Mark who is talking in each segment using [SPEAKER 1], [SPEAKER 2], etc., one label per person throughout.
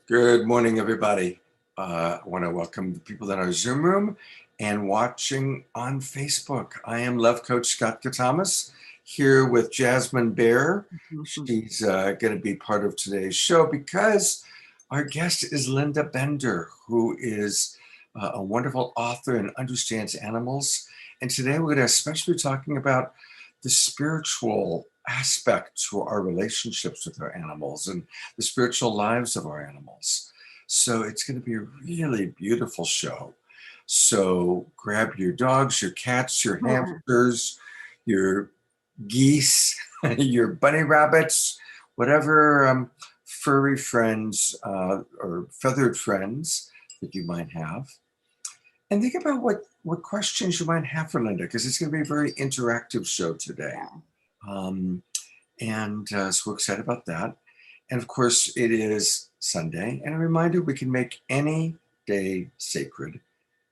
[SPEAKER 1] Good morning, everybody. I want to welcome the people in our Zoom room and watching on Facebook. I am Love Coach Scott Catamas here with Jasmine Bear. She's going to be part of today's show because our guest is Linda Bender, who is a wonderful author and understands animals. And today we're going to especially be talking about the spiritual aspect to our relationships with our animals and the spiritual lives of our animals. So it's going to be a really beautiful show. So grab your dogs, your cats, your hamsters, your geese, your bunny rabbits, whatever furry friends or feathered friends that you might have. And think about what questions you might have for Linda, because it's going to be a very interactive show today. Um, so we're excited about that. And of course, it is Sunday. And a reminder, we can make any day sacred,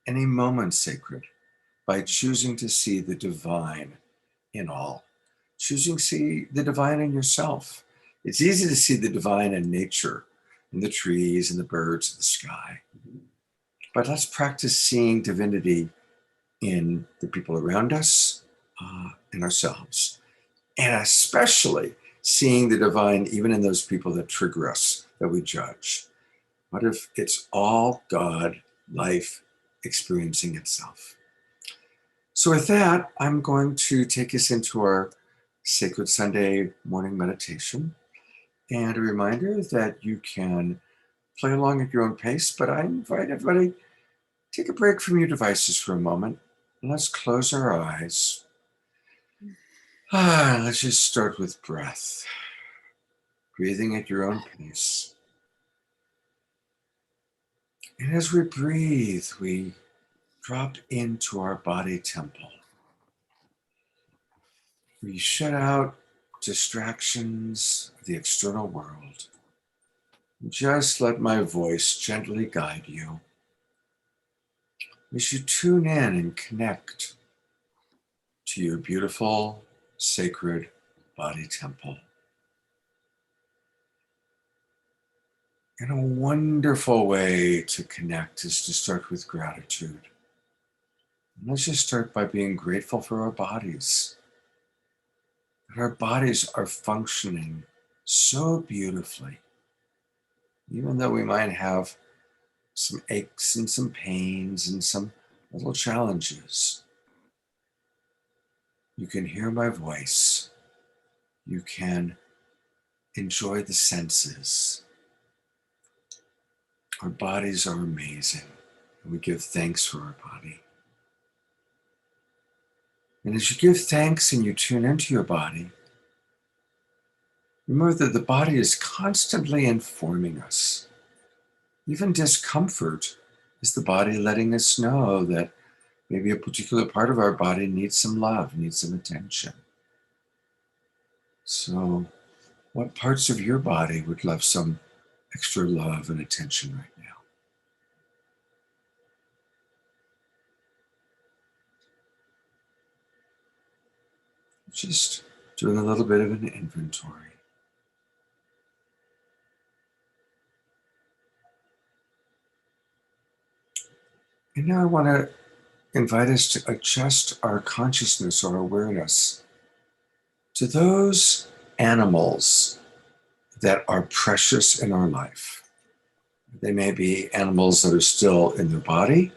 [SPEAKER 1] any moment sacred, by choosing to see the divine in all. Choosing to see the divine in yourself. It's easy to see the divine in nature, in the trees, and the birds, and the sky. But let's practice seeing divinity in the people around us, in ourselves, and especially seeing the divine even in those people that trigger us, that we judge. What if it's all God, life, experiencing itself? So with that, I'm going to take us into our Sacred Sunday morning meditation. And a reminder that you can play along at your own pace, but I invite everybody, take a break from your devices for a moment. And let's close our eyes. Let's just start with breath. Breathing at your own pace. And as we breathe, we drop into our body temple. We shut out distractions of the external world. Just let my voice gently guide you as you tune in and connect to your beautiful, sacred body temple. And a wonderful way to connect is to start with gratitude. And let's just start by being grateful for our bodies. That our bodies are functioning so beautifully, even though we might have some aches and some pains and some little challenges. You can hear my voice. You can enjoy the senses. Our bodies are amazing, and we give thanks for our body. And as you give thanks and you tune into your body, remember that the body is constantly informing us. Even discomfort is the body letting us know that maybe a particular part of our body needs some love, needs some attention. So, what parts of your body would love some extra love and attention right now? Just doing a little bit of an inventory. And now I want to invite us to adjust our consciousness or awareness to those animals that are precious in our life. They may be animals that are still in their body,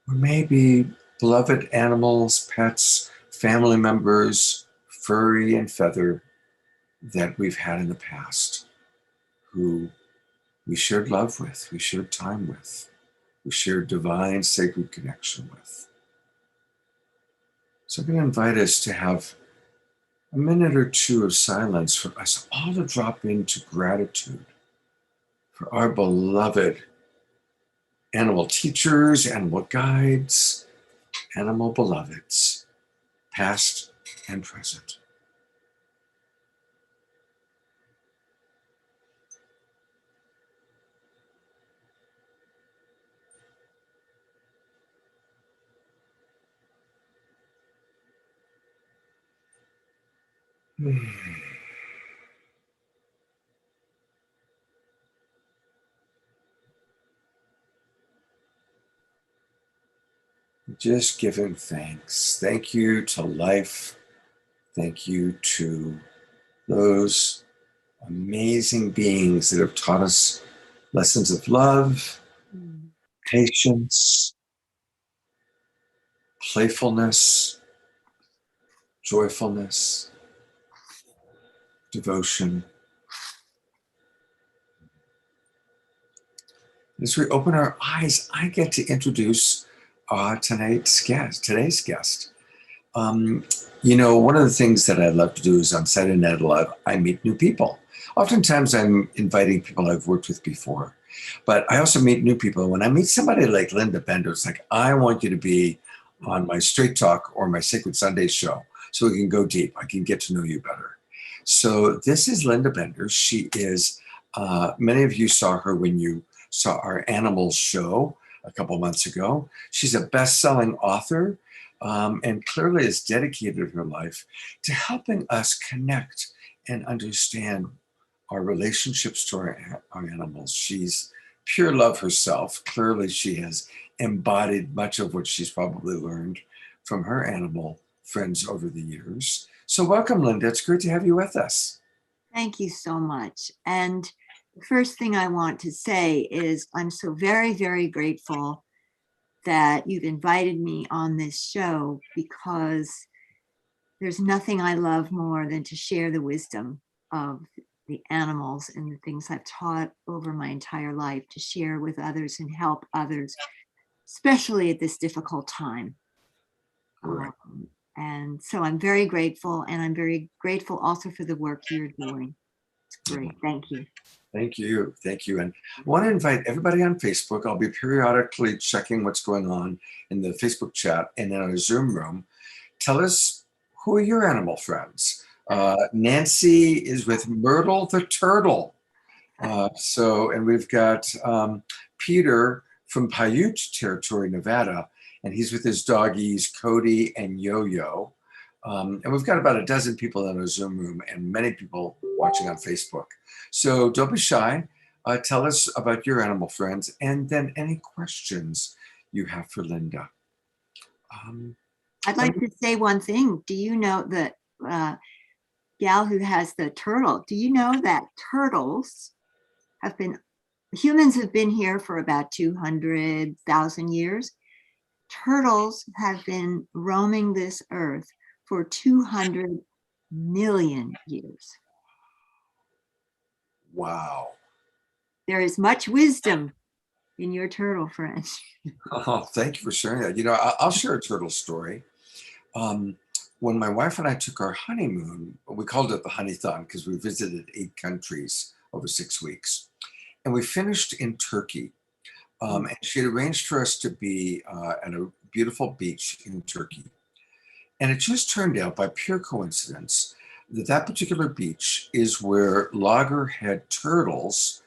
[SPEAKER 1] or maybe beloved animals, pets, family members, furry and feather, that we've had in the past, who we shared love with, we shared time with, we shared divine sacred connection with. So I'm going to invite us to have a minute or two of silence for us all to drop into gratitude for our beloved animal teachers, animal guides, animal beloveds, past and present. Just giving thanks. Thank you to life. Thank you to those amazing beings that have taught us lessons of love, patience, playfulness, joyfulness, devotion. As we open our eyes, I get to introduce today's guest. One of the things that I love to do is on Saturday Night Live, I meet new people. Oftentimes I'm inviting people I've worked with before, but I also meet new people. When I meat somebody like Linda Bender, it's like, I want you to be on my Straight Talk or my Sacred Sunday show so we can go deep. I can get to know you better. So this is Linda Bender. She is, many of you saw her when you saw our animals show a couple months ago. She's a best-selling author. And clearly has dedicated her life to helping us connect and understand our relationships to our animals. She's pure love herself. Clearly, she has embodied much of what she's probably learned from her animal friends over the years. So welcome, Linda. It's great to have you with us.
[SPEAKER 2] Thank you so much. And the first thing I want to say is I'm so very, very grateful that you've invited me on this show, because there's nothing I love more than to share the wisdom of the animals and the things I've taught over my entire life, to share with others and help others, especially at this difficult time.
[SPEAKER 1] Right.
[SPEAKER 2] And so I'm very grateful, and I'm very grateful also for the work you're doing. It's great. Thank you.
[SPEAKER 1] Thank you. Thank you. And I want to invite everybody on Facebook. I'll be periodically checking what's going on in the Facebook chat and in our Zoom room. Tell us, who are your animal friends? Nancy is with Myrtle the turtle. And we've got Peter from Paiute Territory, Nevada, and he's with his doggies, Cody and Yo-Yo. And we've got about a dozen people in our Zoom room and many people watching on Facebook. So don't be shy. Tell us about your animal friends and then any questions you have for Linda.
[SPEAKER 2] I'd like to say one thing. Do you know that gal who has the turtle, do you know that humans have been here for about 200,000 years. Turtles have been roaming this earth for 200 million years.
[SPEAKER 1] Wow.
[SPEAKER 2] There is much wisdom in your turtle friend.
[SPEAKER 1] Oh, thank you for sharing that. I'll share a turtle story. When my wife and I took our honeymoon, we called it the Honeython because we visited 8 countries over 6 weeks. And we finished in Turkey. And she had arranged for us to be at a beautiful beach in Turkey. And it just turned out by pure coincidence that particular beach is where loggerhead turtles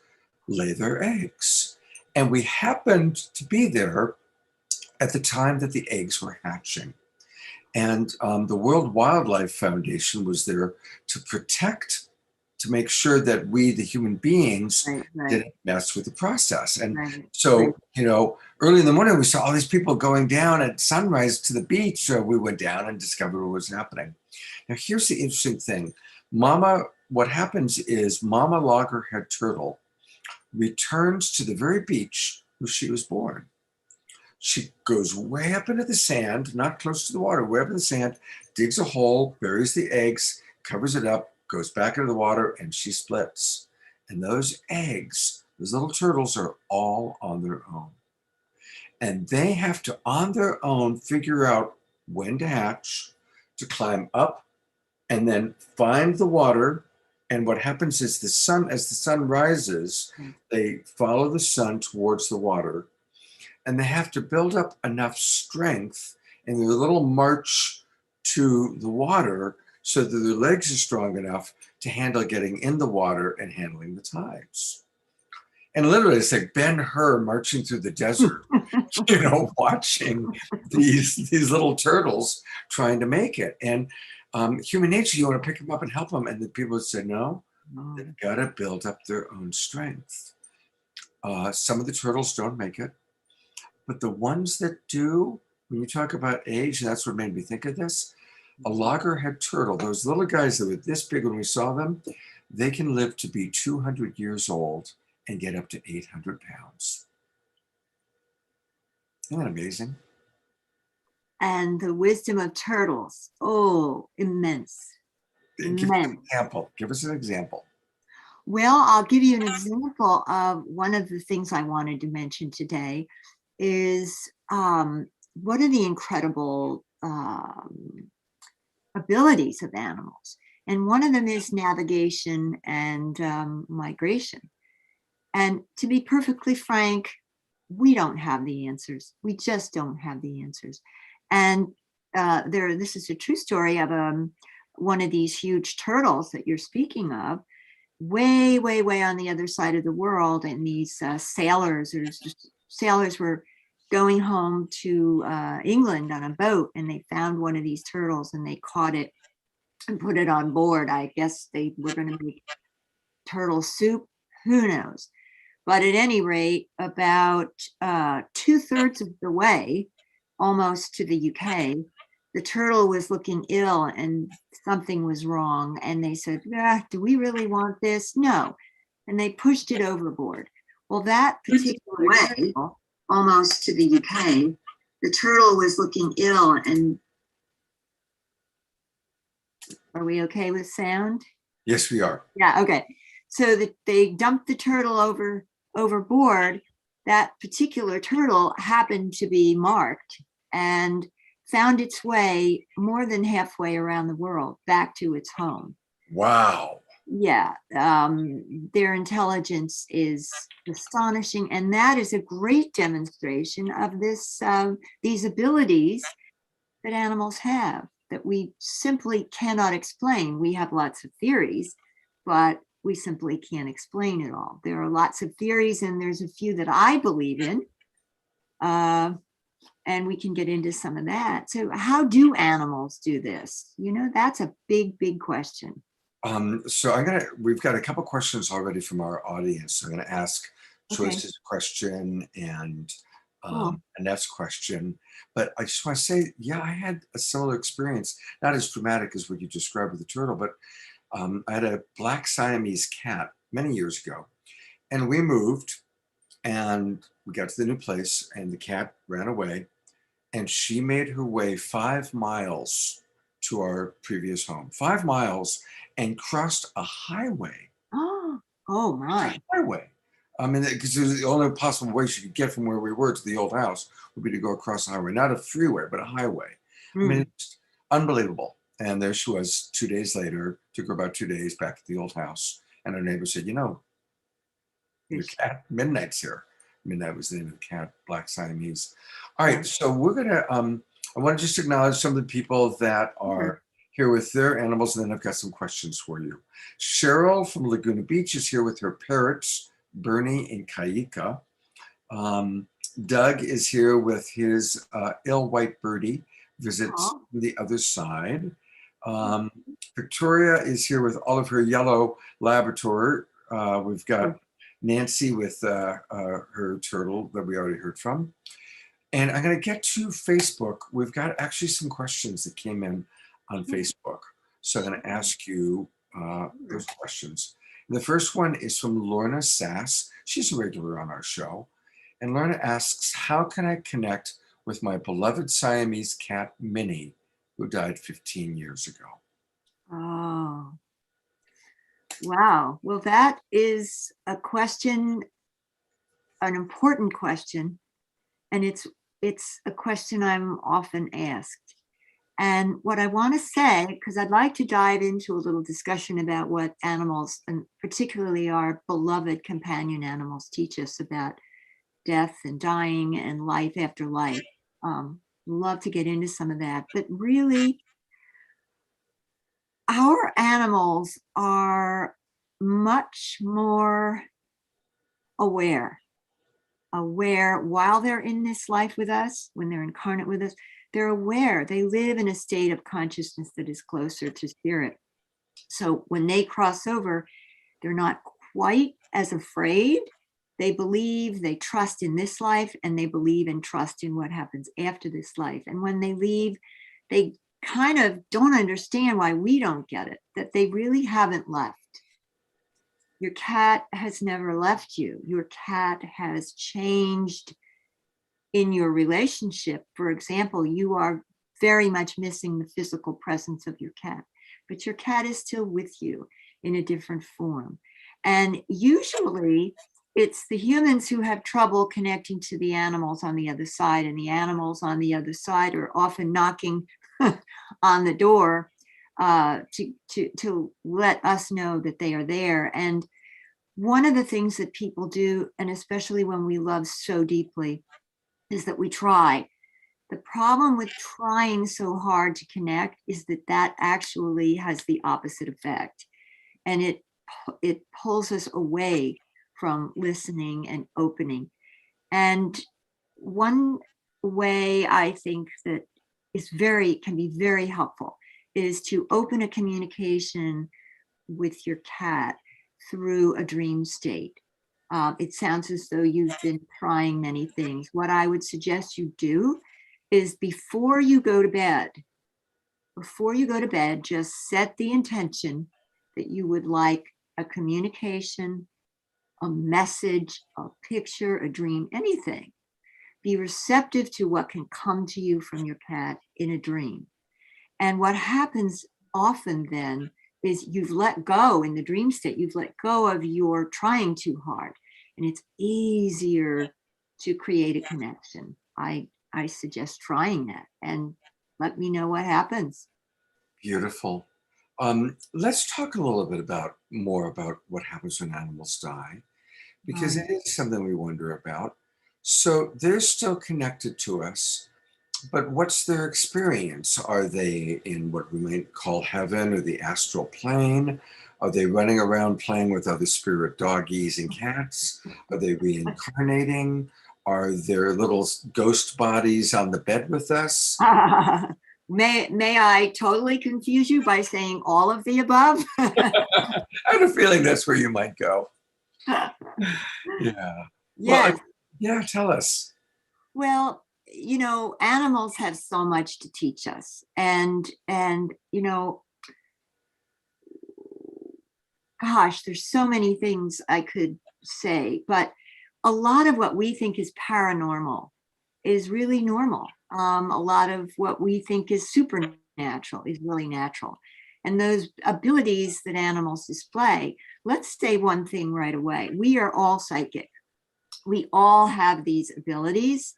[SPEAKER 1] lay their eggs. And we happened to be there at the time that the eggs were hatching. And the World Wildlife Foundation was there to make sure that we, the human beings, didn't mess with the process. And so, early in the morning, we saw all these people going down at sunrise to the beach. So we went down and discovered what was happening. Now, here's the interesting thing. What happens is Mama loggerhead turtle returns to the very beach where she was born. She goes way up into the sand, not close to the water, way up in the sand, digs a hole, buries the eggs, covers it up, goes back into the water, and she splits. And those eggs, those little turtles, are all on their own. And they have to, on their own, figure out when to hatch, to climb up, and then find the water. And what happens is as the sun rises, they follow the sun towards the water. And they have to build up enough strength in their little march to the water so that their legs are strong enough to handle getting in the water and handling the tides. And literally, it's like Ben-Hur marching through the desert, watching these little turtles trying to make it. And human nature, you want to pick them up and help them. And the people would say, no, they've got to build up their own strength. Some of the turtles don't make it. But the ones that do, when you talk about age, that's what made me think of this. A loggerhead turtle, those little guys that were this big when we saw them, they can live to be 200 years old and get up to 800 pounds. Isn't that amazing?
[SPEAKER 2] And the wisdom of turtles, oh, immense,
[SPEAKER 1] Give us an
[SPEAKER 2] immense.
[SPEAKER 1] example. Give us an example.
[SPEAKER 2] Well, I'll give you an example of one of the things I wanted to mention today is what are the incredible abilities of animals. And one of them is navigation and migration. And to be perfectly frank, we don't have the answers. We just don't have the answers. And this is a true story of one of these huge turtles that you're speaking of, way, way, way on the other side of the world. And these sailors were going home to England on a boat, and they found one of these turtles and they caught it and put it on board. I guess they were going to make turtle soup. Who knows? But at any rate, about 2/3 of the way, almost to the UK, the turtle was looking ill and something was wrong. And they said, do we really want this? No. And they pushed it overboard. Well, that particular way, almost to the UK, the turtle was looking ill. And are we okay with sound?
[SPEAKER 1] Yes, we are.
[SPEAKER 2] Yeah, okay. So that they dumped the turtle overboard. That particular turtle happened to be marked and found its way more than halfway around the world back to its home.
[SPEAKER 1] Wow.
[SPEAKER 2] Yeah, their intelligence is astonishing, and that is a great demonstration of these abilities that animals have that we simply cannot explain. We have lots of theories, but we simply can't explain it all. There are lots of theories, and there's a few that I believe in, and we can get into some of that. So how do animals do this? That's a big, big question.
[SPEAKER 1] So we've got a couple questions already from our audience. I'm gonna ask Joyce's question and Annette's question, but I just want to say, yeah, I had a similar experience, not as dramatic as what you described with the turtle, but I had a black Siamese cat many years ago, and we moved and we got to the new place and the cat ran away, and she made her way 5 miles to our previous home, 5 miles, and crossed a highway.
[SPEAKER 2] Oh my.
[SPEAKER 1] A highway. I mean, because the only possible way she could get from where we were to the old house would be to go across the highway, not a freeway, but a highway. I mean, it's unbelievable. And there she was 2 days later, took her about 2 days back at the old house. And her neighbor said, your cat, Midnight's here. Midnight was the name of the cat, Black Siamese. All right, so we're gonna, I want to just acknowledge some of the people that are here with their animals, and then I've got some questions for you. Cheryl from Laguna Beach is here with her parrots, Bernie and Kaika. Doug is here with his ill white birdie, visits the other side. Victoria is here with all of her yellow Labrador. We've got Nancy with her turtle that we already heard from. And I'm going to get to Facebook. We've got actually some questions that came in on Facebook. So I'm going to ask you those questions. And the first one is from Lorna Sass. She's a regular on our show. And Lorna asks, how can I connect with my beloved Siamese cat, Minnie, who died 15 years ago?
[SPEAKER 2] Oh, wow. Well, that is a question, an important question. And it's a question I'm often asked. And what I want to say, because I'd like to dive into a little discussion about what animals, and particularly our beloved companion animals, teach us about death and dying and life after life. Love to get into some of that. But really, our animals are much more aware while they're in this life with us, when they're incarnate with us. They're aware. They live in a state of consciousness that is closer to spirit. So when they cross over, they're not quite as afraid They believe, they trust in this life, and they believe and trust in what happens after this life. And when they leave, they kind of don't understand why we don't get it, that they really haven't left. Your cat has never left you. Your cat has changed in your relationship. For example, you are very much missing the physical presence of your cat, but your cat is still with you in a different form. And usually it's the humans who have trouble connecting to the animals on the other side, and the animals on the other side are often knocking on the door to let us know that they are there. And one of the things that people do, and especially when we love so deeply, is that we try. The problem with trying so hard to connect is that that actually has the opposite effect. And it pulls us away from listening and opening. And one way I think that can be very helpful is to open a communication with your cat through a dream state. It sounds as though you've been trying many things. What I would suggest you do is before you go to bed, just set the intention that you would like a communication, a message, a picture, a dream, anything. Be receptive to what can come to you from your cat in a dream. And what happens often then is you've let go in the dream state, you've let go of your trying too hard, and it's easier to create a connection. I suggest trying that and let me know what happens.
[SPEAKER 1] Beautiful. Let's talk a little bit more about what happens when animals die, because it is something we wonder about. So they're still connected to us, but what's their experience? Are they in what we might call heaven or the astral plane? Are they running around playing with other spirit doggies and cats? Are they reincarnating? Are there little ghost bodies on the bed with us?
[SPEAKER 2] May I totally confuse you by saying all of the above?
[SPEAKER 1] I had a feeling that's where you might go. Yeah.
[SPEAKER 2] Yes.
[SPEAKER 1] Well, yeah, tell us.
[SPEAKER 2] Well, animals have so much to teach us. And gosh, there's so many things I could say, but a lot of what we think is paranormal is really normal. A lot of what we think is supernatural is really natural. And those abilities that animals display, let's say one thing right away. We are all psychic. We all have these abilities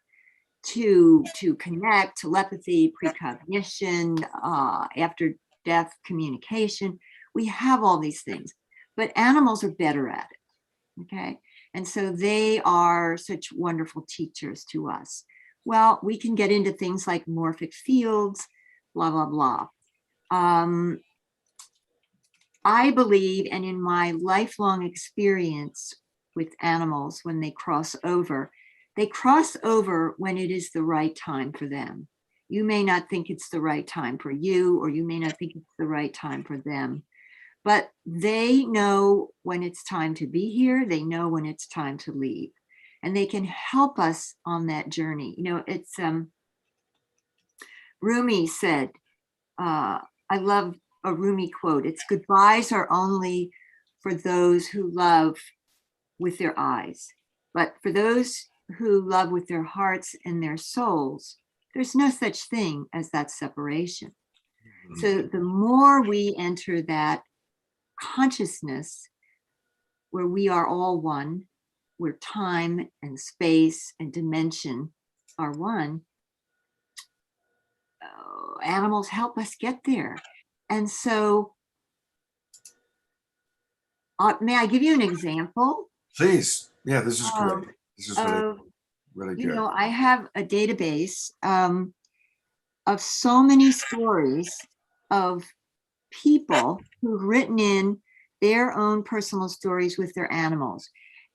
[SPEAKER 2] to connect, telepathy, precognition, after death communication. We have all these things, but animals are better at it. Okay. And so they are such wonderful teachers to us. Well, we can get into things like morphic fields, blah, blah, blah. I believe, and in my lifelong experience with animals, when they cross over when it is the right time for them. You may not think it's the right time for you, or you may not think it's the right time for them, but they know when it's time to be here. They know when it's time to leave, and they can help us on that journey. It's Rumi said, I love a Rumi quote. It's goodbyes are only for those who love with their eyes, but for those who love with their hearts and their souls, there's no such thing as that separation. Mm-hmm. So the more we enter that consciousness where we are all one, where time and space and dimension are one, animals help us get there. And so, may I give you an example?
[SPEAKER 1] Please. Yeah, this is great. This is really good.
[SPEAKER 2] I have a database of so many stories of people who've written in their own personal stories with their animals.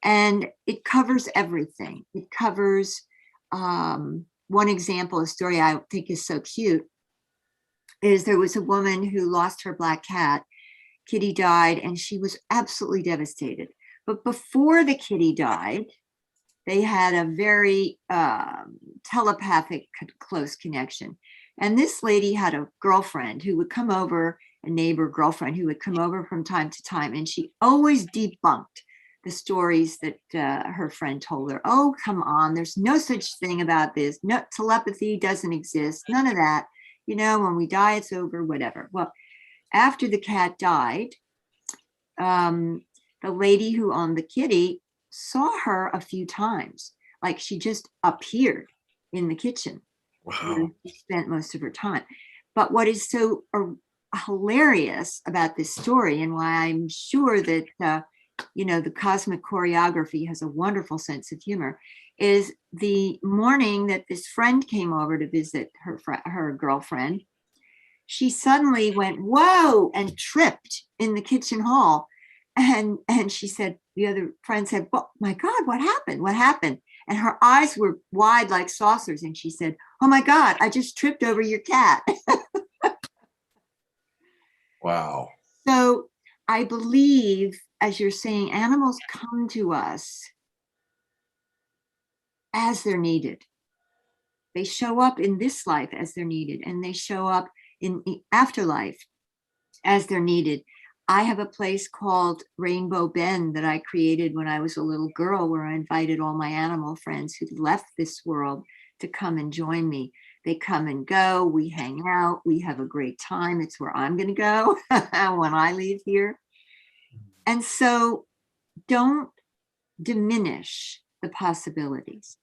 [SPEAKER 2] And it covers everything. It covers, one example, a story I think is so cute, is there was a woman who lost her black cat. Kitty died, and she was absolutely devastated. But before the kitty died, they had a very telepathic close connection. And this lady had a girlfriend who would come over, a neighbor girlfriend who would come over from time to time. And she always debunked the stories that her friend told her. Oh, come on, there's no such thing about this. No, telepathy doesn't exist, none of that. You know, when we die, it's over, whatever. Well, after the cat died, the lady who owned the kitty saw her a few times. Like she just appeared in the kitchen.
[SPEAKER 1] Wow.
[SPEAKER 2] She spent most of her time. But what is so hilarious about this story, and why I'm sure that the cosmic choreography has a wonderful sense of humor, is the morning that this friend came over to visit her girlfriend, she suddenly went, whoa, and tripped in the kitchen hall. And she said, the other friend said, well, my God, what happened? What happened? And her eyes were wide like saucers. And she said, oh my God, I just tripped over your cat.
[SPEAKER 1] Wow.
[SPEAKER 2] So I believe, as you're saying, animals come to us as they're needed. They show up in this life as they're needed, and they show up in the afterlife as they're needed. I have a place called Rainbow Bend that I created when I was a little girl, where I invited all my animal friends who left this world to come and join me. They come and go, we hang out, we have a great time. It's where I'm going to go when I leave here. And so don't diminish the possibilities.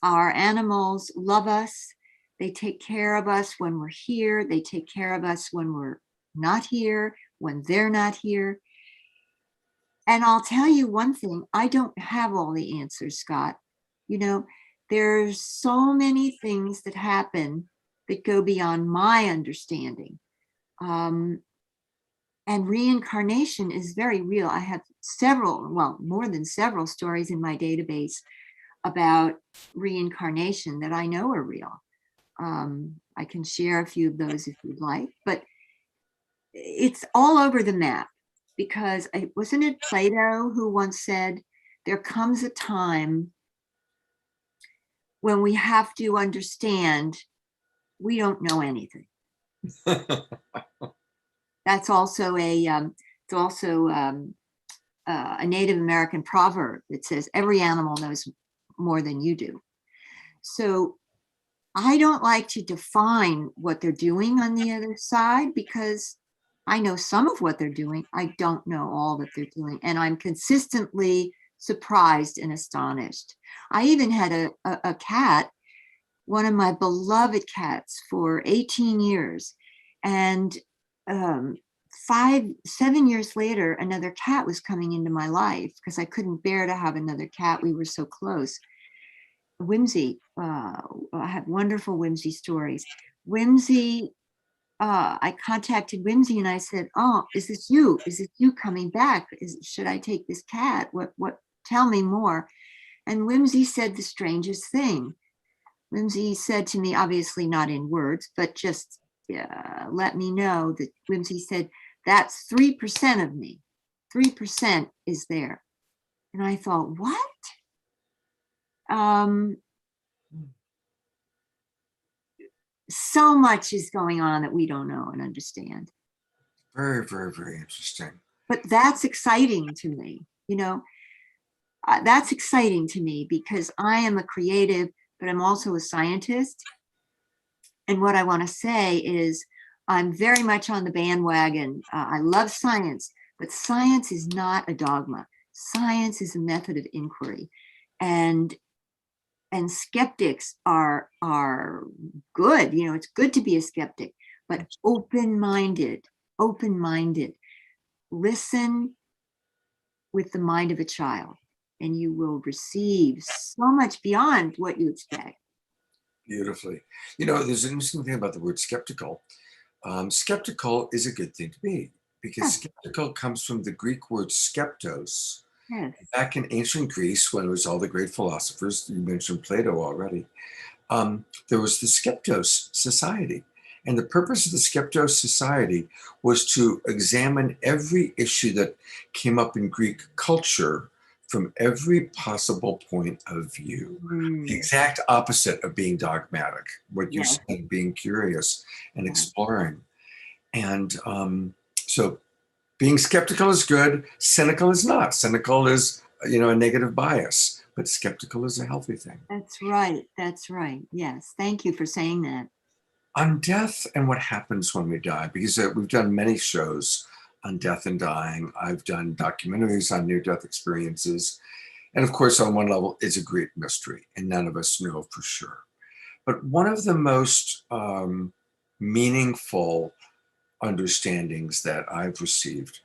[SPEAKER 2] Our animals love us. They take care of us when we're here. They take care of us when we're not here, when they're not here. And I'll tell you one thing, I don't have all the answers, Scott. You know, there's so many things that happen that go beyond my understanding. And reincarnation is very real. I have several, well, more than several stories in my database about reincarnation that I know are real. I can share a few of those if you'd like, but it's all over the map, because wasn't it Plato who once said, there comes a time when we have to understand we don't know anything. That's also a Native American proverb that says every animal knows more than you do. So I don't like to define what they're doing on the other side, because I know some of what they're doing. I don't know all that they're doing. And I'm consistently surprised and astonished. I even had a cat, one of my beloved cats, for 18 years. And 7 years later, another cat was coming into my life because I couldn't bear to have another cat. We were so close. Whimsy, I have wonderful Whimsy stories. Whimsy, I contacted Whimsy and I said, oh, is this you? Is this you coming back? Should I take this cat? What, tell me more. And Whimsy said the strangest thing. Whimsy said to me, obviously not in words, but just let me know that Whimsy said, that's 3% of me. 3% is there. And I thought, what? So much is going on that we don't know and understand.
[SPEAKER 1] Very, very, very interesting.
[SPEAKER 2] But that's exciting to me. You know, that's exciting to me because I am a creative, but I'm also a scientist. And what I want to say is I'm very much on the bandwagon. I love science, but science is not a dogma. Science is a method of inquiry. And skeptics are good. You know, it's good to be a skeptic, but open-minded. Listen with the mind of a child, and you will receive so much beyond what you expect.
[SPEAKER 1] Beautifully. You know, there's an interesting thing about the word skeptical. Skeptical is a good thing to be, because skeptical comes from the Greek word skeptos.
[SPEAKER 2] Yes.
[SPEAKER 1] Back in ancient Greece, when it was all the great philosophers, you mentioned Plato already, there was the Skeptos Society. And the purpose of the Skeptos Society was to examine every issue that came up in Greek culture from every possible point of view. The
[SPEAKER 2] Mm,
[SPEAKER 1] exact opposite of being dogmatic, what you
[SPEAKER 2] yes,
[SPEAKER 1] said, being curious and
[SPEAKER 2] yes,
[SPEAKER 1] exploring. And so being skeptical is good, cynical is not. Cynical is, a negative bias, but skeptical is a healthy thing.
[SPEAKER 2] that's right. That's right. Yes. Thank you for saying that.
[SPEAKER 1] On death and what happens when we die, because we've done many shows on death and dying. I've done documentaries on near-death experiences. And of course, on one level, it's a great mystery, and none of us know for sure. But one of the most meaningful understandings that I've received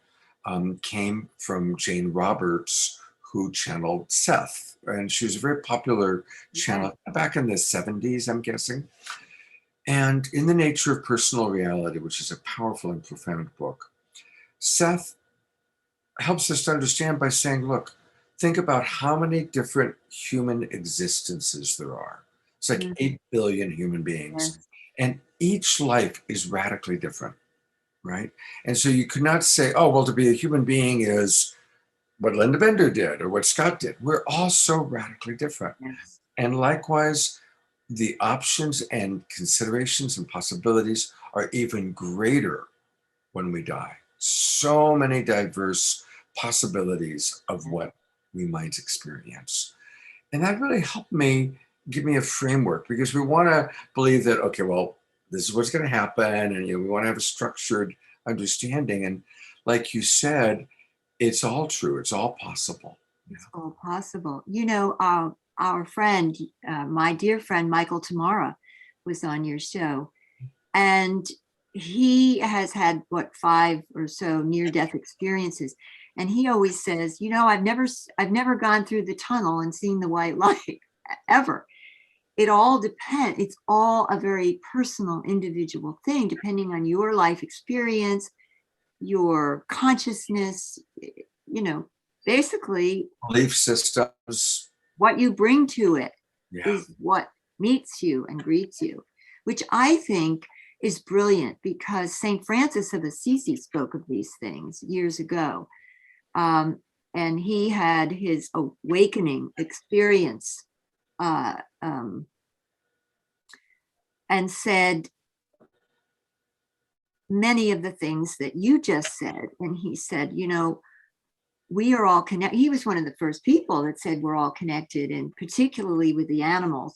[SPEAKER 1] came from Jane Roberts, who channeled Seth. And she was a very popular
[SPEAKER 2] Yes.
[SPEAKER 1] channel back in the 70s, I'm guessing. And in The Nature of Personal Reality, which is a powerful and profound book, Seth helps us to understand by saying, look, think about how many different human existences there are. It's like
[SPEAKER 2] Mm,
[SPEAKER 1] 8 billion human beings,
[SPEAKER 2] yes.
[SPEAKER 1] and each life is radically different, right? And so you could not say, oh, well, to be a human being is what Linda Bender did or what Scott did. We're all so radically different.
[SPEAKER 2] Yes.
[SPEAKER 1] And likewise, the options and considerations and possibilities are even greater when we die. So many diverse possibilities of what we might experience. And that really helped me give me a framework, because we want to believe that, okay, well, this is what's going to happen. And we want to have a structured understanding. And like you said, it's all true. It's all possible.
[SPEAKER 2] It's all possible. Our friend, my dear friend, Michael Tamara, was on your show, and he has had what, 5 or so near-death experiences. And he always says, I've never gone through the tunnel and seen the white light ever. It all depends. It's all a very personal, individual thing, depending on your life experience, your consciousness, you know, basically
[SPEAKER 1] Belief systems.
[SPEAKER 2] what you bring to it
[SPEAKER 1] Yeah.
[SPEAKER 2] is what meets you and greets you, which I think is brilliant, because St. Francis of Assisi spoke of these things years ago. And he had his awakening experience, uh, um, and said many of the things that you just said. And he said, we are all connected. He was one of the first people that said we're all connected, and particularly with the animals.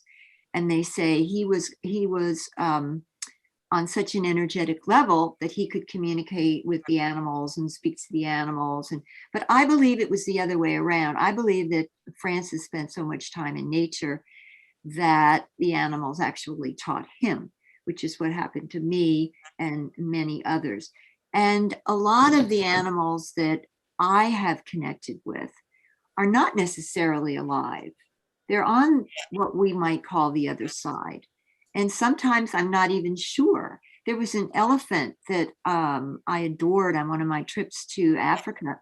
[SPEAKER 2] And they say he was on such an energetic level that he could communicate with the animals and speak to the animals. But I believe it was the other way around. I believe that Francis spent so much time in nature that the animals actually taught him, which is what happened to me and many others. And a lot of the animals that I have connected with are not necessarily alive. They're on what we might call the other side. And sometimes I'm not even sure. There was an elephant that I adored on one of my trips to Africa,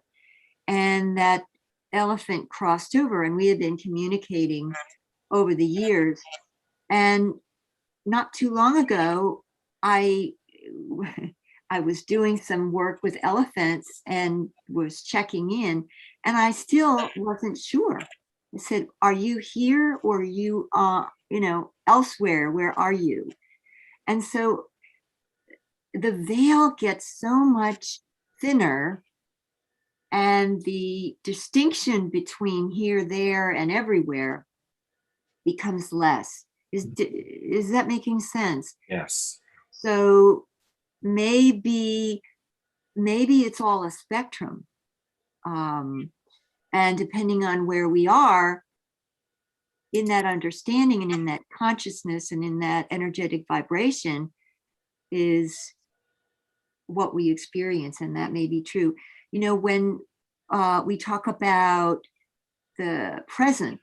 [SPEAKER 2] and that elephant crossed over, and we had been communicating over the years. And not too long ago, I I was doing some work with elephants and was checking in, and I still wasn't sure. I said, "Are you here, or are you elsewhere? Where are you?" And so the veil gets so much thinner, and the distinction between here, there, and everywhere becomes less. Is that making sense?
[SPEAKER 1] Yes.
[SPEAKER 2] So maybe it's all a spectrum, and depending on where we are in that understanding and in that consciousness and in that energetic vibration is what we experience, and that may be true. When we talk about the present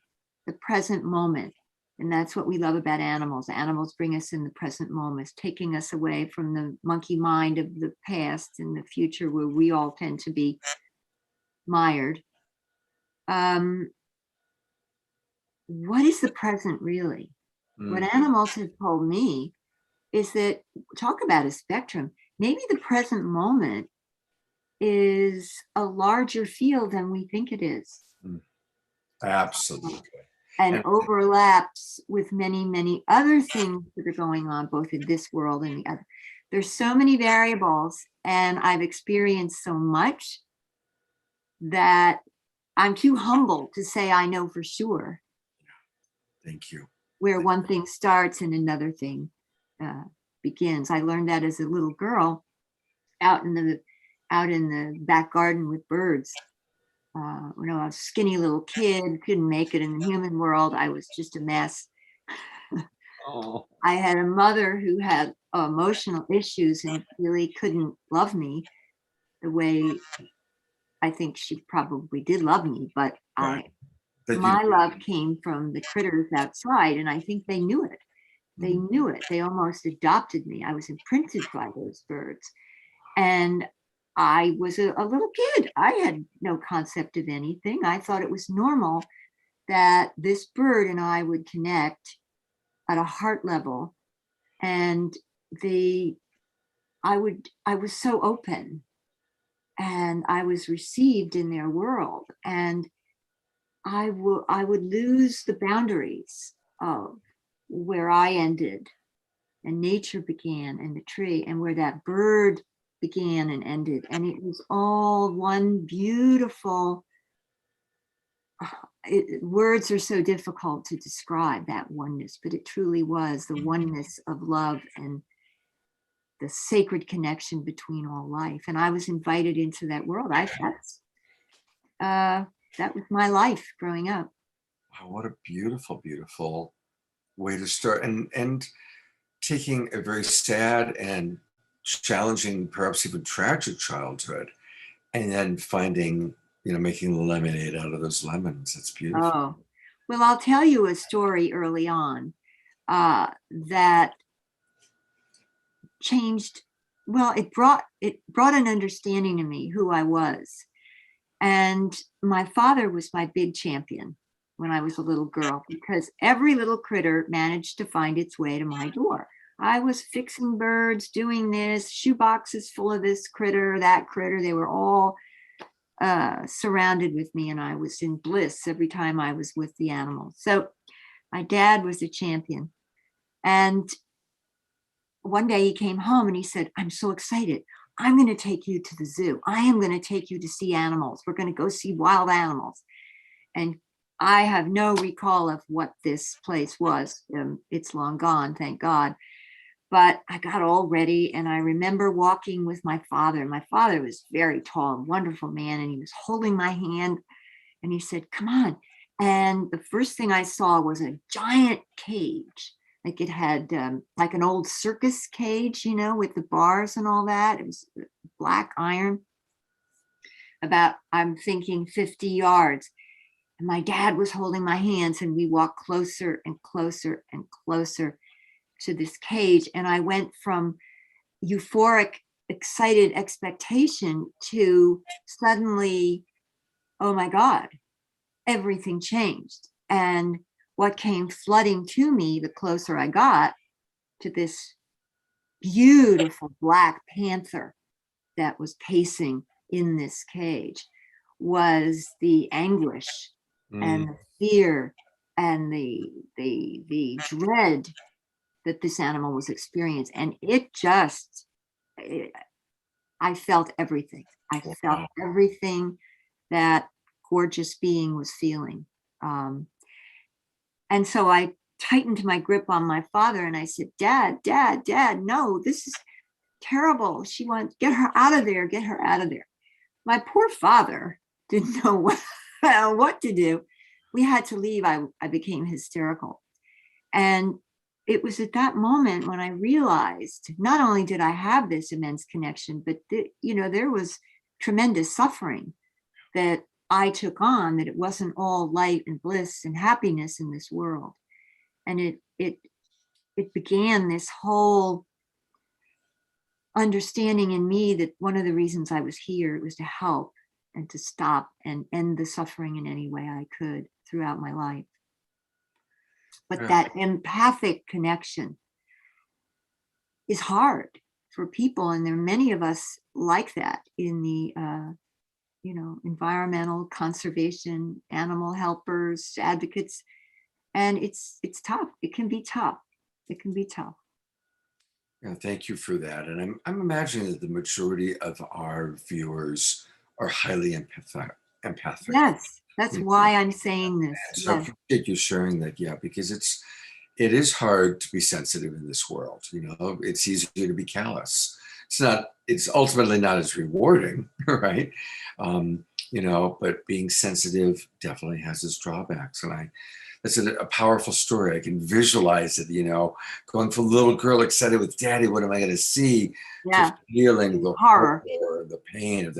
[SPEAKER 2] moment. And that's what we love about animals. Animals bring us in the present moment, taking us away from the monkey mind of the past and the future, where we all tend to be mired. What is the present really? What
[SPEAKER 1] Mm.
[SPEAKER 2] animals have told me is that, talk about a spectrum, maybe the present moment is a larger field than we think it is.
[SPEAKER 1] Mm. Absolutely.
[SPEAKER 2] and
[SPEAKER 1] And
[SPEAKER 2] overlaps with many, many other things that are going on, both in this world and the other. There's so many variables, and I've experienced so much that I'm too humble to say I know for sure
[SPEAKER 1] thank you.
[SPEAKER 2] where one thing starts and another thing begins. I learned that as a little girl out in the back garden with birds. When I was a skinny little kid, couldn't make it in the human world. I was just a mess.
[SPEAKER 1] Oh,
[SPEAKER 2] I had a mother who had emotional issues and really couldn't love me the way I think she probably did love me, but
[SPEAKER 1] right. That you,
[SPEAKER 2] my love came from the critters outside, and I think they knew it. They
[SPEAKER 1] Mhm.
[SPEAKER 2] knew it. They almost adopted me. I was imprinted by those birds. And I was a little kid. I had no concept of anything. I thought it was normal that this bird and I would connect at a heart level. And the I was so open, and I was received in their world. And I would lose the boundaries of where I ended and nature began and the tree, and where that bird began and ended. And it was all one beautiful, words are so difficult to describe that oneness, but it truly was the oneness of love and the sacred connection between all life. And I was invited into that world. That was my life growing up.
[SPEAKER 1] wow, what a beautiful, beautiful way to start. And taking a very sad and challenging, perhaps even tragic childhood, and then finding, making lemonade out of those lemons. It's beautiful.
[SPEAKER 2] Oh, well, I'll tell you a story early on that changed. Well, it brought an understanding to me who I was. And my father was my big champion when I was a little girl, because every little critter managed to find its way to my door. I was fixing birds, doing this, shoe boxes full of this critter, that critter. They were all surrounded with me, and I was in bliss every time I was with the animals. So my dad was a champion. And one day he came home and he said, "I'm so excited. I'm going to take you to the zoo. I am going to take you to see animals. We're going to go see wild animals." And I have no recall of what this place was. It's long gone, thank God. But I got all ready, and I remember walking with my father. My father was very tall, wonderful man, and he was holding my hand, and he said, "Come on." And the first thing I saw was a giant cage. Like it had like an old circus cage, with the bars and all that. It was black iron, about, I'm thinking, 50 yards. And my dad was holding my hands, and we walked closer and closer and closer to this cage. And I went from euphoric, excited expectation to suddenly, oh my God, everything changed. And what came flooding to me the closer I got to this beautiful black panther that was pacing in this cage was the anguish
[SPEAKER 1] Mm,
[SPEAKER 2] and the fear and the dread that this animal was experiencing. And I felt everything. I felt
[SPEAKER 1] wow.
[SPEAKER 2] everything that gorgeous being was feeling. Um, and so I tightened my grip on my father, and I said, "Dad, Dad, Dad, no, this is terrible. She wants, get her out of there, get her out of there." My poor father didn't know what to do. We had to leave. I became hysterical. And it was at that moment when I realized not only did I have this immense connection, but there was tremendous suffering that I took on, that it wasn't all light and bliss and happiness in this world. And it began this whole understanding in me that one of the reasons I was here was to help and to stop and end the suffering in any way I could throughout my life. But
[SPEAKER 1] Yeah.
[SPEAKER 2] that empathic connection is hard for people, and there are many of us like that in the environmental conservation, animal helpers, advocates. And it's tough. It can be tough. It can be tough.
[SPEAKER 1] Yeah, thank you for that. And I'm imagining that the majority of our viewers are highly empathic.
[SPEAKER 2] Yes, that's why I'm saying this.
[SPEAKER 1] So I
[SPEAKER 2] Yes.
[SPEAKER 1] appreciate you sharing that. Yeah, because it is hard to be sensitive in this world. It's easier to be callous. It's ultimately not as rewarding, right? But being sensitive definitely has its drawbacks. And that's a powerful story. I can visualize it, going from little girl excited with daddy, what am I going to see?
[SPEAKER 2] Yeah.
[SPEAKER 1] To feeling the
[SPEAKER 2] Horror.
[SPEAKER 1] horror, the pain of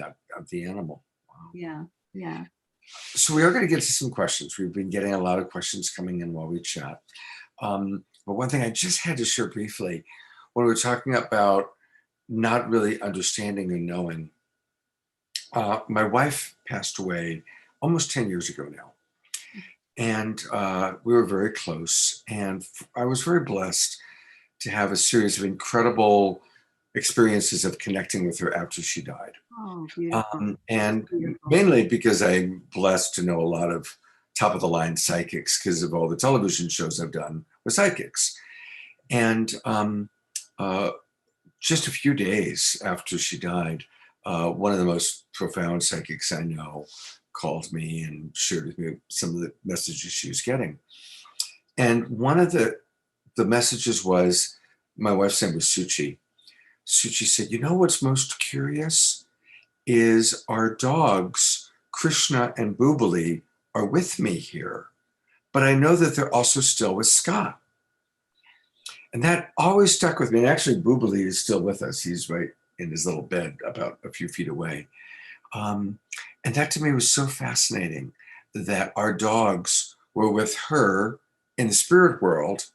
[SPEAKER 1] the animal. Wow.
[SPEAKER 2] Yeah. Yeah.
[SPEAKER 1] So we are going to get to some questions. We've been getting a lot of questions coming in while we chat. But one thing I just had to share briefly, when we were talking about not really understanding and knowing, my wife passed away almost 10 years ago now. And we were very close. And I was very blessed to have a series of incredible experiences of connecting with her after she died.
[SPEAKER 2] Oh, beautiful.
[SPEAKER 1] And
[SPEAKER 2] Beautiful.
[SPEAKER 1] mainly because I'm blessed to know a lot of top of the line psychics because of all the television shows I've done with psychics. And just a few days after she died, one of the most profound psychics I know called me and shared with me some of the messages she was getting. And one of the messages was, my wife's name was Suchi. Suchi said, what's most curious is our dogs, Krishna and Boobali, are with me here, but I know that they're also still with Scott. And that always stuck with me. And actually, Boobali is still with us. He's right in his little bed about a few feet away. And that to me was so fascinating, that our dogs were with her in the spirit world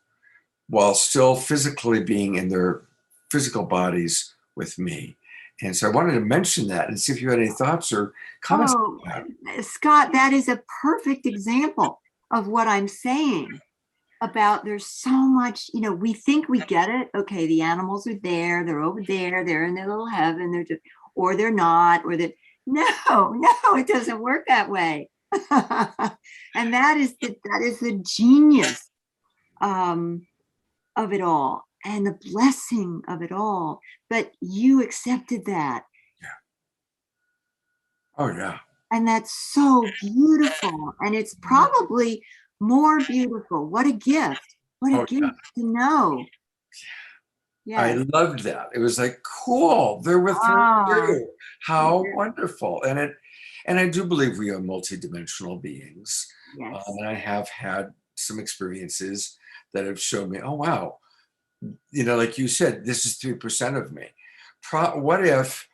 [SPEAKER 1] while still physically being in their physical bodies with me. And so I wanted to mention that and see if you had any thoughts or comments
[SPEAKER 2] Oh,
[SPEAKER 1] about that.
[SPEAKER 2] Scott, that is a perfect example of what I'm saying about there's so much, we think we get it. Okay, the animals are there, they're over there, they're in their little heaven, or they're not, or no, it doesn't work that way. And that is the genius of it all and the blessing of it all. But you accepted that.
[SPEAKER 1] Yeah. Oh, yeah.
[SPEAKER 2] And that's so beautiful. And it's probably more beautiful. What a gift. What a
[SPEAKER 1] Oh,
[SPEAKER 2] gift
[SPEAKER 1] yeah.
[SPEAKER 2] to know.
[SPEAKER 1] I
[SPEAKER 2] Yes.
[SPEAKER 1] loved that. It was like, cool, they're with her
[SPEAKER 2] Ah,
[SPEAKER 1] too. How wonderful. And I do believe we are multidimensional beings.
[SPEAKER 2] yes.
[SPEAKER 1] And I have had some experiences that have shown me, oh, wow, like you said, this is 3% of me. What if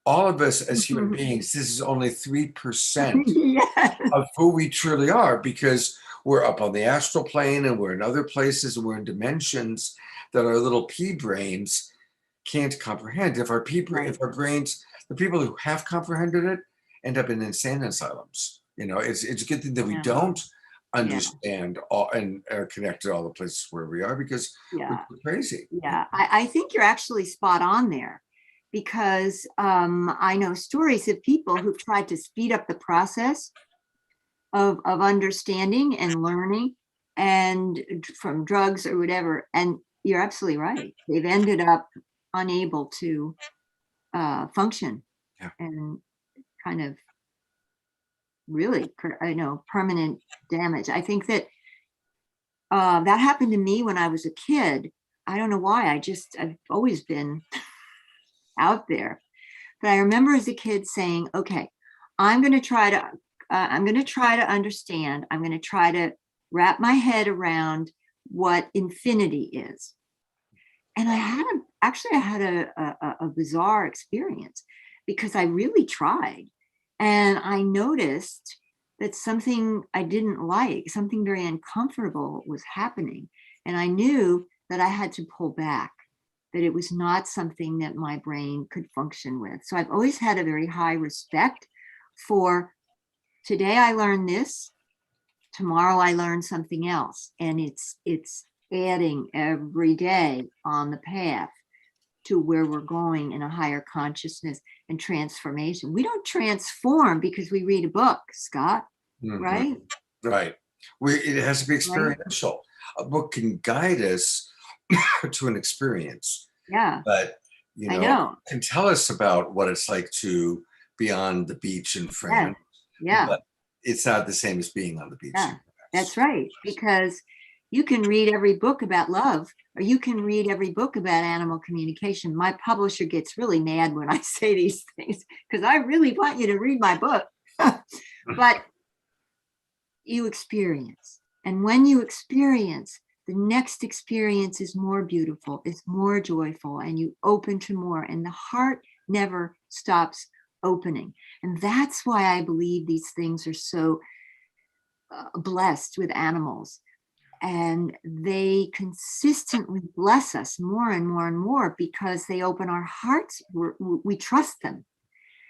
[SPEAKER 1] all of us as human beings, this is only 3%
[SPEAKER 2] Yes.
[SPEAKER 1] of who we truly are, because we're up on the astral plane and we're in other places and we're in dimensions that our little pea brains can't comprehend. If our brains, the people who have comprehended it end up in insane asylums. It's a good thing that we don't understand all and are connected to all the places where we are, because we're crazy.
[SPEAKER 2] Yeah, I think you're actually spot on there, because I know stories of people who've tried to speed up the process of understanding and learning, and from drugs or whatever. And you're absolutely right. They've ended up unable to function and kind of really, permanent damage. I think that that happened to me when I was a kid. I don't know why. I've always been out there. But I remember as a kid saying, okay, I'm going to try to understand. I'm going to try to wrap my head around what infinity is. And I had a bizarre experience, because I really tried. And I noticed that something I didn't like, something very uncomfortable was happening. And I knew that I had to pull back, that it was not something that my brain could function with. So I've always had a very high respect for, today I learned this, tomorrow I learn something else. And it's adding every day on the path to where we're going in a higher consciousness and transformation. We don't transform because we read a book, Scott, right?
[SPEAKER 1] Right. It has to be
[SPEAKER 2] Right?
[SPEAKER 1] experiential. A book can guide us to an experience,
[SPEAKER 2] Yeah,
[SPEAKER 1] but
[SPEAKER 2] I know.
[SPEAKER 1] can tell us about what it's like to be on the beach in
[SPEAKER 2] Yeah,
[SPEAKER 1] France,
[SPEAKER 2] yeah,
[SPEAKER 1] but it's not the same as being on the beach
[SPEAKER 2] yeah.
[SPEAKER 1] in
[SPEAKER 2] That's
[SPEAKER 1] France.
[SPEAKER 2] right. Because you can read every book about love, or you can read every book about animal communication. My publisher gets really mad when I say these things because I really want you to read my book. But you experience. And when you experience, the next experience is more beautiful, it's more joyful, and you open to more. And the heart never stops opening. And that's why I believe these things are so blessed with animals. And they consistently bless us more and more and more because they open our hearts. We trust them.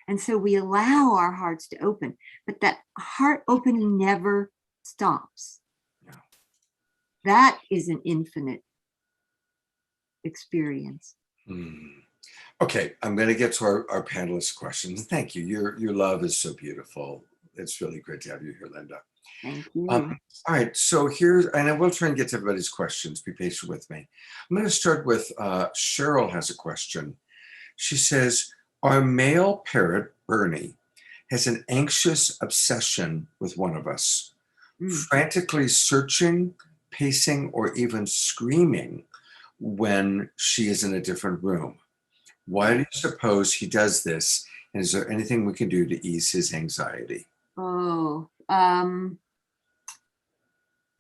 [SPEAKER 2] And so we allow our hearts to open, but that heart opening never stops.
[SPEAKER 1] Yeah.
[SPEAKER 2] That is an infinite experience.
[SPEAKER 1] Okay, I'm going to get to our panelist questions. Thank you. Your love is so beautiful. It's really great to have you here, Linda.
[SPEAKER 2] Thank you.
[SPEAKER 1] All right, so here's, and I will try and get to everybody's questions. Be patient with me. I'm going to start with Cheryl has a question. She says, our male parrot, Bernie, has an anxious obsession with one of us, frantically searching, pacing, or even screaming when she is in a different room. Why do you suppose he does this? And is there anything we can do to ease his anxiety?
[SPEAKER 2] Oh,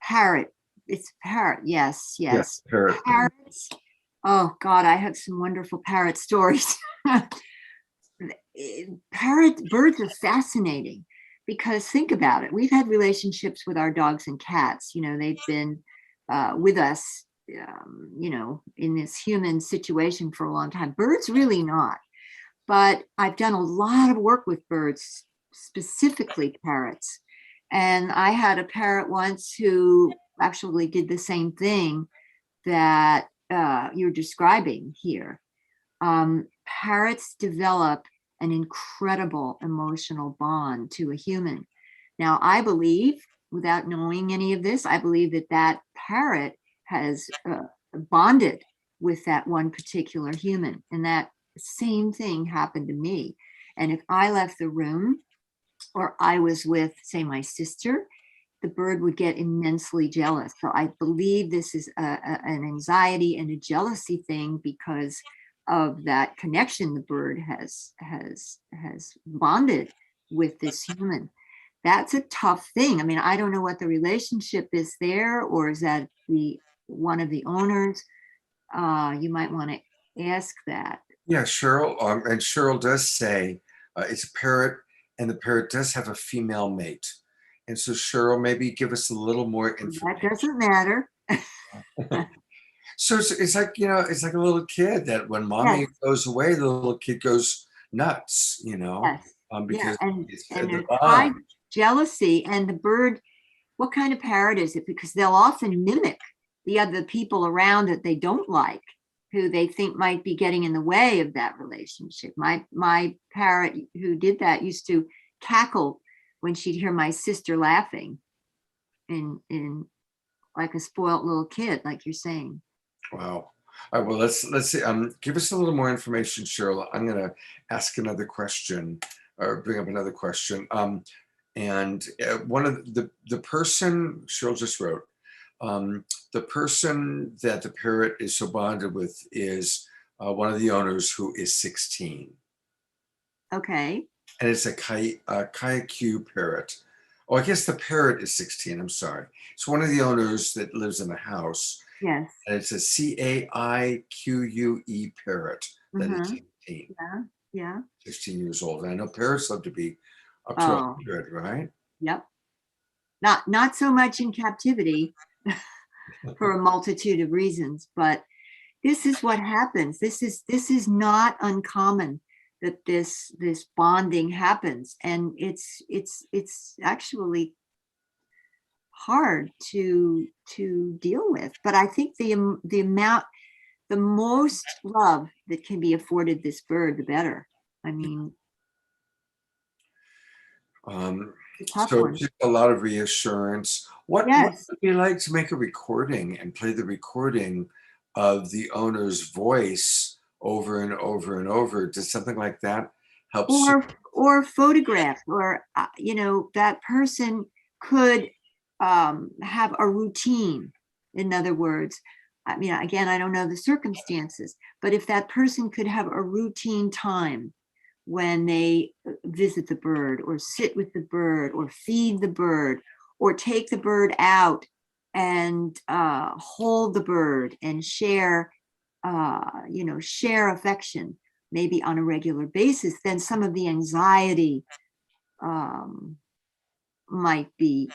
[SPEAKER 2] parrot. It's parrot. Yes, yes.
[SPEAKER 1] Parrot.
[SPEAKER 2] Parrots. Oh God, I have some wonderful parrot stories. Birds are fascinating because think about it. We've had relationships with our dogs and cats. They've been with us, in this human situation for a long time. Birds really not. But I've done a lot of work with birds, specifically parrots. And I had a parrot once who actually did the same thing that you're describing here. Parrots develop an incredible emotional bond to a human. Now, I believe, without knowing any of this, I believe that parrot has bonded with that one particular human, and that same thing happened to me. And if I left the room or I was with, say, my sister, the bird would get immensely jealous. So I believe this is an anxiety and a jealousy thing because of that connection the bird has bonded with this human. That's a tough thing. I mean, I don't know what the relationship is there, or is that one of the owners? You might want to ask that.
[SPEAKER 1] Yeah, Cheryl, and Cheryl does say it's a parrot, and the parrot does have a female mate. And so, Cheryl, maybe give us a little more information.
[SPEAKER 2] That doesn't matter.
[SPEAKER 1] So it's like, it's like a little kid that when mommy
[SPEAKER 2] Yes.
[SPEAKER 1] goes away, the little kid goes nuts,
[SPEAKER 2] Yes.
[SPEAKER 1] because
[SPEAKER 2] Yeah,
[SPEAKER 1] it's
[SPEAKER 2] and
[SPEAKER 1] the
[SPEAKER 2] there's high
[SPEAKER 1] bond.
[SPEAKER 2] jealousy, and the bird, what kind of parrot is it? Because they'll often mimic the other people around that they don't like, who they think might be getting in the way of that relationship. My parrot who did that used to cackle when she'd hear my sister laughing in like a spoiled little kid, like you're saying.
[SPEAKER 1] Wow. All right, well, let's see. Give us a little more information, Cheryl. I'm going to ask another question or bring up another question. And one of the person Cheryl just wrote, the person that the parrot is so bonded with is one of the owners who is 16.
[SPEAKER 2] Okay.
[SPEAKER 1] And it's a Kaiku parrot. Oh, I guess the parrot is 16. I'm sorry. It's one of the owners that lives in the house.
[SPEAKER 2] Yes.
[SPEAKER 1] And it's a Caique parrot that is 16.
[SPEAKER 2] Yeah. Yeah.
[SPEAKER 1] 16 years old. And I know parrots love to be up to 100, right?
[SPEAKER 2] Yep. Not so much in captivity for a multitude of reasons, but this is what happens. This is not uncommon that this bonding happens, and it's actually hard to deal with. But I think the amount the most love that can be afforded this bird, the better. I mean, it's a tough
[SPEAKER 1] So
[SPEAKER 2] one.
[SPEAKER 1] just a lot of reassurance. What
[SPEAKER 2] Yes.
[SPEAKER 1] would you like to make a recording and play the recording of the owner's voice over and over and over? Does something like that help you?
[SPEAKER 2] Or photograph, or that person could have a routine. In other words, I mean, again, I don't know the circumstances, but if that person could have a routine time when they visit the bird or sit with the bird or feed the bird or take the bird out and hold the bird and share share affection, maybe on a regular basis, then some of the anxiety might be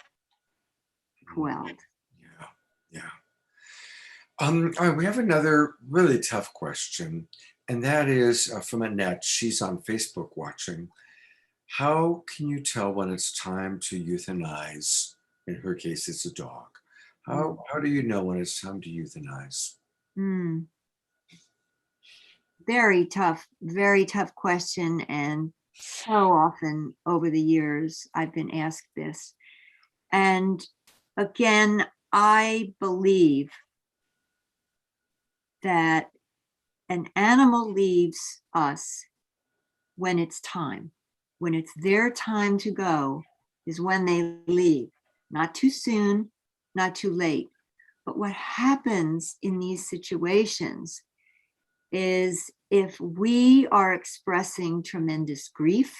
[SPEAKER 2] quelled.
[SPEAKER 1] Yeah, yeah. All right, we have another really tough question, and that is from Annette. She's on Facebook watching. How can you tell when it's time to euthanize? In her case, it's a dog. How do you know when it's time to euthanize?
[SPEAKER 2] Mm. Very tough question. And so often over the years, I've been asked this. And again, I believe that an animal leaves us when it's time. When it's their time to go is when they leave. Not too soon, not too late. But what happens in these situations is if we are expressing tremendous grief,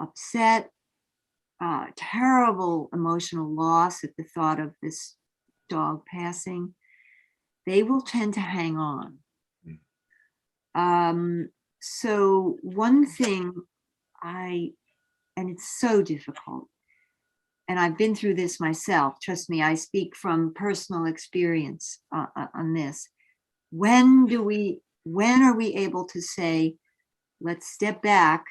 [SPEAKER 2] upset, terrible emotional loss at the thought of this dog passing, they will tend to hang on. So one thing and it's so difficult, and I've been through this myself, trust me, I speak from personal experience on this. When are we able to say, let's step back,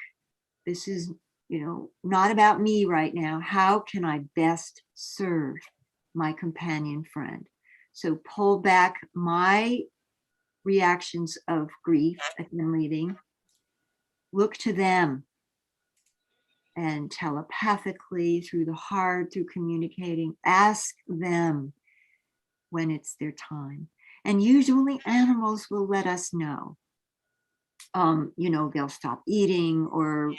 [SPEAKER 2] this is not about me right now, how can I best serve my companion friend? So pull back my reactions of grief at them leaving, look to them, and telepathically, through the heart, through communicating, ask them when it's their time. And usually animals will let us know. They'll stop eating, or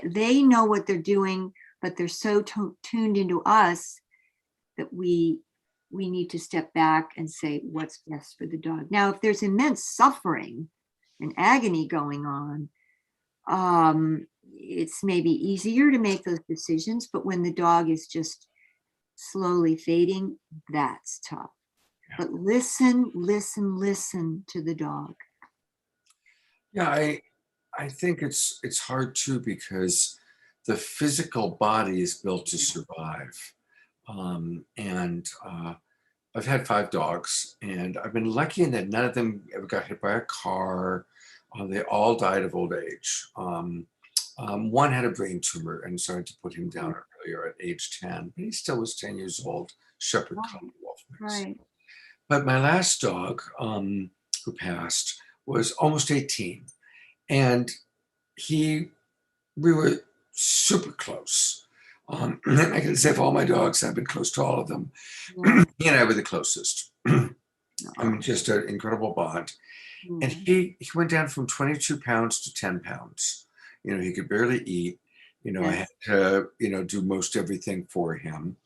[SPEAKER 2] they know what they're doing, but they're so tuned into us that we need to step back and say what's best for the dog. Now, if there's immense suffering and agony going on, it's maybe easier to make those decisions, but when the dog is just slowly fading, that's tough. Yeah. But listen to the dog.
[SPEAKER 1] Yeah, I think it's hard too, because the physical body is built to survive. And I've had 5 dogs, and I've been lucky in that none of them ever got hit by a car. They all died of old age. One had a brain tumor, and so I had to put him down earlier at age 10, but he still was 10 years old, Shepherd Collie Wolf mix.
[SPEAKER 2] Right.
[SPEAKER 1] But my last dog, who passed, was almost 18. And we were super close. And I can say for all my dogs, I've been close to all of them. Yeah. He and I were the closest. I mean, just an incredible bond. Mm. And he went down from 22 pounds to 10 pounds. He could barely eat. Yes. I had to, do most everything for him.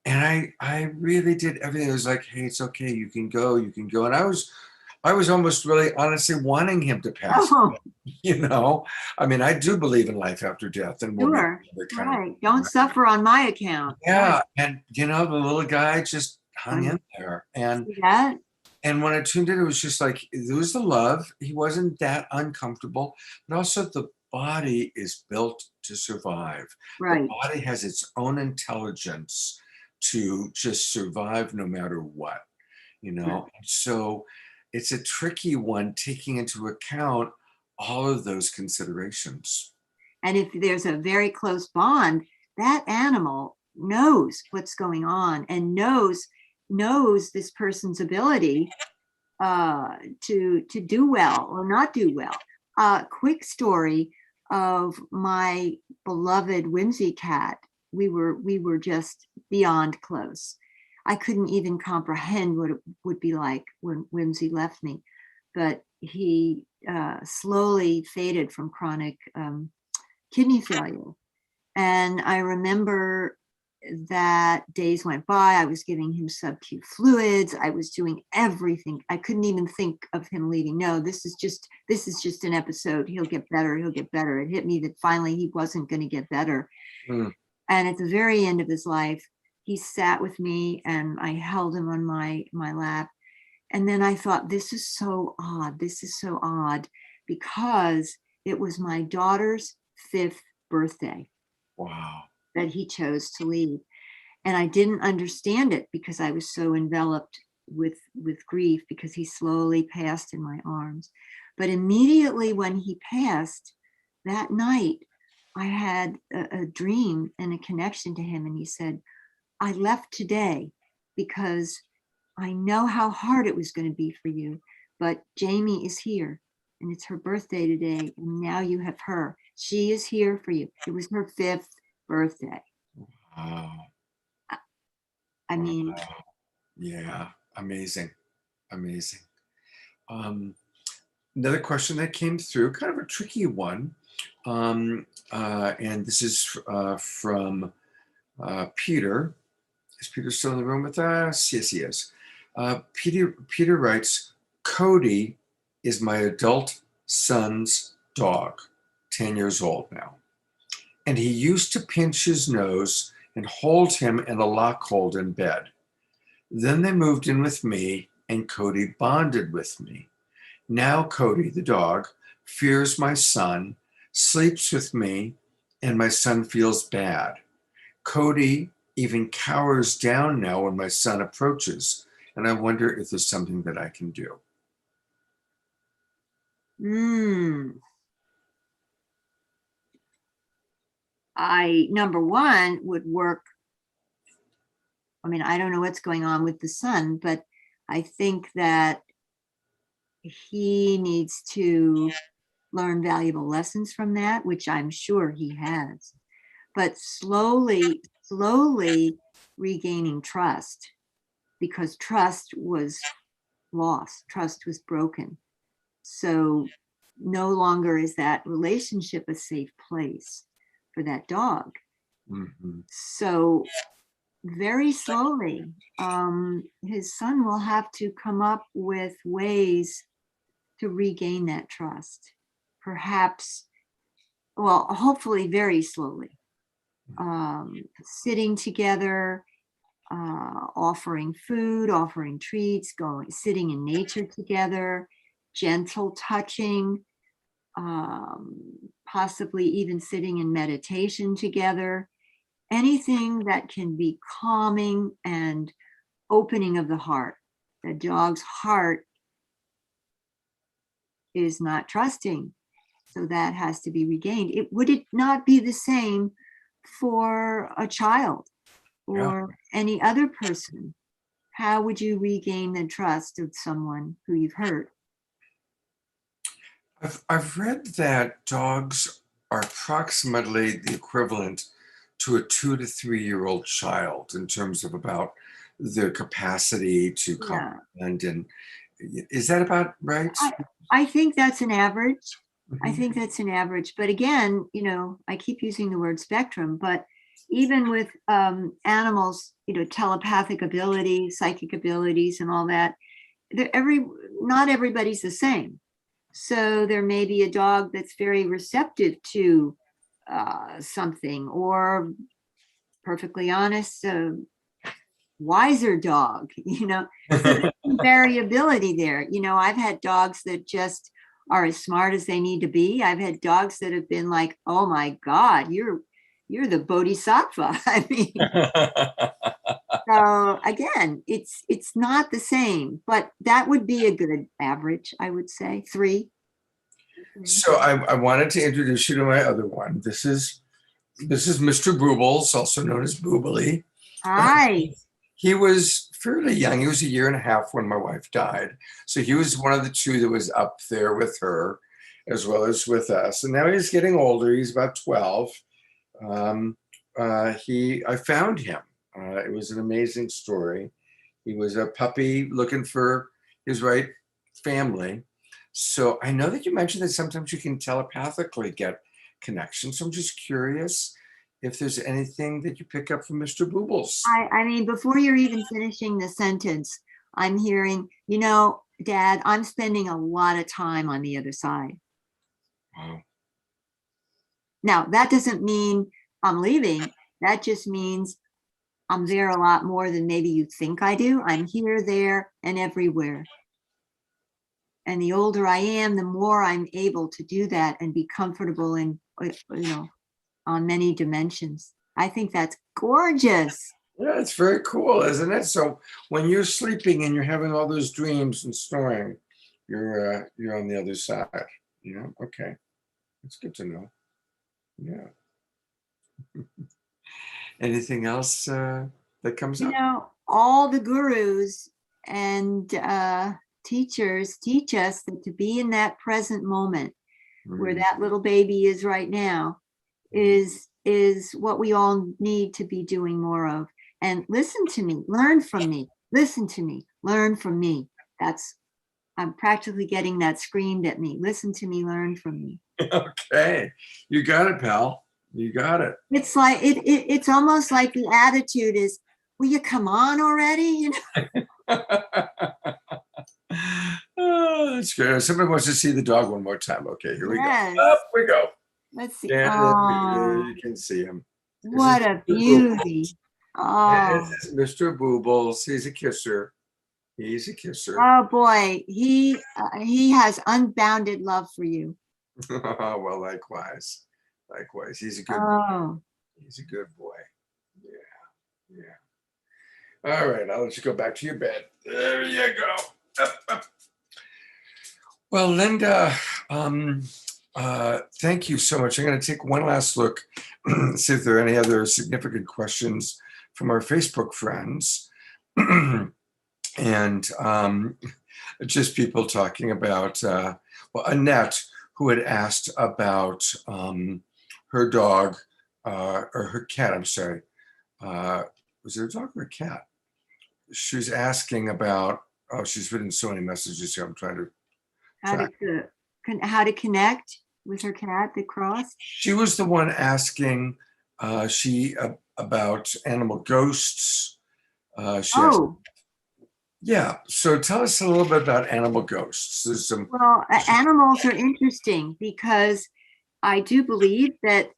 [SPEAKER 1] And I really did everything. I was like, hey, it's okay. You can go. And I was almost really honestly wanting him to pass. Oh. I mean, I do believe in life after death. And
[SPEAKER 2] sure. Right. Don't suffer on my account.
[SPEAKER 1] Yeah. And, the little guy just hung in there. And when I tuned in, it was just like, there was the love. He wasn't that uncomfortable, but also the body is built to survive. Right. The body has its own intelligence to just survive no matter what, Right. So it's a tricky one, taking into account all of those considerations.
[SPEAKER 2] And if there's a very close bond, that animal knows what's going on and knows this person's ability to do well or not do well. Quick story of my beloved Whimsy cat. We were just beyond close. I couldn't even comprehend what it would be like when Whimsy left me, but he slowly faded from chronic kidney failure. And I remember that days went by. I was giving him sub-Q fluids. I was doing everything. I couldn't even think of him leaving. No, this is just an episode. He'll get better. He'll get better. It hit me that finally he wasn't going to get better. Mm. And at the very end of his life, he sat with me and I held him on my lap. And then I thought, this is so odd. This is so odd, because it was my daughter's 5th birthday.
[SPEAKER 1] Wow.
[SPEAKER 2] That he chose to leave. And I didn't understand it because I was so enveloped with grief, because he slowly passed in my arms. But immediately when he passed that night, I had a dream and a connection to him. And he said, I left today because I know how hard it was going to be for you, but Jamie is here and it's her birthday today. And now you have her. She is here for you. It was her 5th birthday.
[SPEAKER 1] Wow.
[SPEAKER 2] I mean,
[SPEAKER 1] wow. Yeah, amazing. Another question that came through, kind of a tricky one, and this is from Peter. Is Peter still in the room with us? Yes, he is. Peter writes, Cody is my adult son's dog, 10 years old now. And he used to pinch his nose and hold him in a lock hold in bed. Then they moved in with me and Cody bonded with me. Now Cody, the dog, fears my son, sleeps with me, and my son feels bad. Cody even cowers down now when my son approaches, and I wonder if there's something that I can do.
[SPEAKER 2] I, number one, would work. I mean, I don't know what's going on with the son, but I think that he needs to learn valuable lessons from that, which I'm sure he has. But slowly regaining trust, because trust was lost, trust was broken. So no longer is that relationship a safe place for that dog. Mm-hmm. So very slowly, his son will have to come up with ways to regain that trust. Perhaps, well, hopefully very slowly. Sitting together, offering food, offering treats, sitting in nature together, gentle touching, possibly even sitting in meditation together. Anything that can be calming and opening of the heart. The dog's heart is not trusting, so that has to be regained. Would it not be the same for a child or any other person? How would you regain the trust of someone who you've hurt?
[SPEAKER 1] I've read that dogs are approximately the equivalent to a 2 to 3 year old child in terms of about their capacity to comprehend. And is that about right?
[SPEAKER 2] I think that's an average. Mm-hmm. I think that's an average. But again, you know, I keep using the word spectrum, but even with animals, you know, telepathic abilities, psychic abilities and all that, not everybody's the same. So there may be a dog that's very receptive to something, or perfectly honest, wiser dog, you know. So there's some variability there. You know, I've had dogs that just are as smart as they need to be. I've had dogs that have been like, oh my God, you're the bodhisattva. I mean, so again, it's not the same, but that would be a good average, I would say, 3.
[SPEAKER 1] So I wanted to introduce you to my other one. This is Mr. Boobles, also known as Boobily.
[SPEAKER 2] Hi.
[SPEAKER 1] He was fairly young. He was a year and a half when my wife died. So he was one of the two that was up there with her as well as with us. And now he's getting older. He's about 12. I found him. It was an amazing story. He was a puppy looking for his right family. So I know that you mentioned that sometimes you can telepathically get connections. So I'm just curious if there's anything that you pick up from Mr. Boobles.
[SPEAKER 2] I mean, before you're even finishing the sentence, I'm hearing, Dad, I'm spending a lot of time on the other side.
[SPEAKER 1] Wow.
[SPEAKER 2] Now, that doesn't mean I'm leaving. That just means I'm there a lot more than maybe you think I do. I'm here, there, and everywhere. And the older I am, the more I'm able to do that and be comfortable in, on many dimensions. I think that's gorgeous.
[SPEAKER 1] Yeah, it's very cool, isn't it? So when you're sleeping and you're having all those dreams and snoring, you're on the other side. Okay, it's good to know. Yeah. Anything else that comes up?
[SPEAKER 2] All the gurus and teachers teach us that to be in that present moment where that little baby is right now is what we all need to be doing more of. And listen to me, learn from me, listen to me, learn from me. I'm practically getting that screamed at me. Listen to me, learn from me.
[SPEAKER 1] Okay, you got it, pal. You got it.
[SPEAKER 2] It's like it's almost like the attitude is, will you come on already?
[SPEAKER 1] Oh, that's good. Somebody wants to see the dog one more time. Okay, here we go.
[SPEAKER 2] Yes.
[SPEAKER 1] Up we go.
[SPEAKER 2] Let's see.
[SPEAKER 1] And
[SPEAKER 2] Oh,
[SPEAKER 1] you can see him.
[SPEAKER 2] what a beauty. Oh.
[SPEAKER 1] This is Mr. Boobles. He's a kisser. He's a kisser.
[SPEAKER 2] Oh boy, he has unbounded love for you.
[SPEAKER 1] Well, likewise. Likewise. He's a good
[SPEAKER 2] boy.
[SPEAKER 1] He's a good boy. Yeah. All right, I'll let you go back to your bed. There you go. Up. Well, Linda, thank you so much. I'm going to take one last look, see if there are any other significant questions from our Facebook friends. And just people talking about, Annette, who had asked about her dog, or her cat, I'm sorry. Was it a dog or a cat? She was asking about, she's written so many messages here. I'm trying to
[SPEAKER 2] how to connect with her cat that crossed.
[SPEAKER 1] She was the one asking about animal ghosts. Yeah. So tell us a little bit about animal ghosts.
[SPEAKER 2] Well, animals are interesting because I do believe that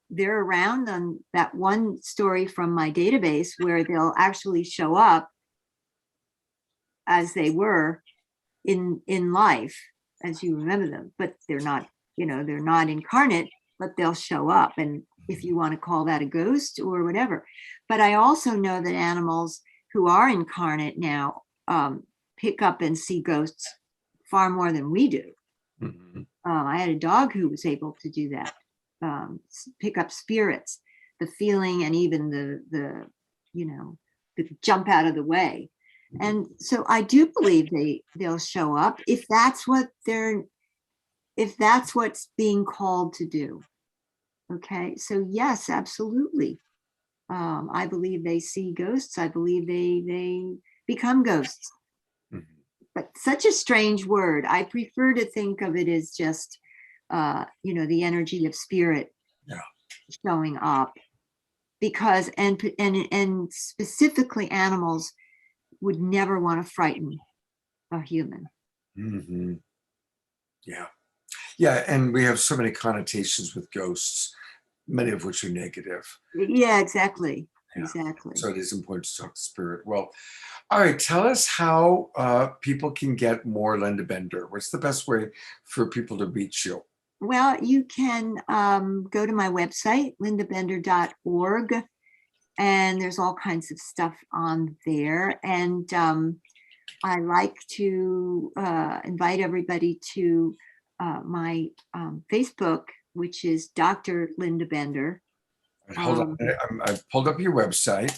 [SPEAKER 2] they're around on that one story from my database where they'll actually show up as they were in life, as you remember them, but they're not, they're not incarnate, but they'll show up. And if you want to call that a ghost or whatever. But I also know that animals who are incarnate now pick up and see ghosts far more than we do. Mm-hmm. I had a dog who was able to do that, pick up spirits, the feeling, and even the jump out of the way. And so I do believe they'll show up if that's what's being called to do. Okay, so yes, absolutely. I believe they see ghosts. I believe they become ghosts. Mm-hmm. But such a strange word. I prefer to think of it as just, the energy of spirit showing up, because and specifically animals would never want to frighten a human.
[SPEAKER 1] Mm-hmm. Yeah, and we have so many connotations with ghosts, many of which are negative.
[SPEAKER 2] Yeah, exactly. Exactly.
[SPEAKER 1] So it is important to talk to spirit. Well, all right, tell us how people can get more Linda Bender. What's the best way for people to reach you?
[SPEAKER 2] Well, you can go to my website, lindabender.org, and there's all kinds of stuff on there. And I like to invite everybody to my Facebook, which is Dr. Linda Bender.
[SPEAKER 1] Hold on, I've pulled up your website.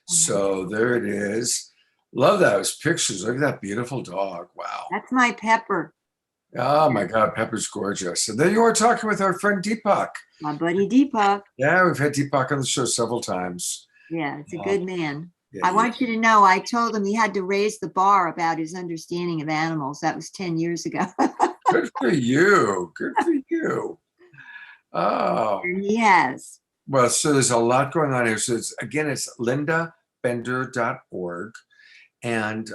[SPEAKER 1] So there it is. Love those pictures. Look at that beautiful dog. Wow.
[SPEAKER 2] That's my Pepper,
[SPEAKER 1] Oh my God, Pepper's gorgeous. And then you were talking with our friend Deepak.
[SPEAKER 2] my buddy Deepak.
[SPEAKER 1] Yeah, we've had Deepak on the show several times.
[SPEAKER 2] Yeah, it's a
[SPEAKER 1] Uh,
[SPEAKER 2] good man.
[SPEAKER 1] yeah,
[SPEAKER 2] I want you to know, I told him he had to raise the bar about his understanding of animals. That was 10 years ago.
[SPEAKER 1] good for you. Good for you. Oh,
[SPEAKER 2] And he has.
[SPEAKER 1] well, so there's a lot going on here. So it's lindabender.org. And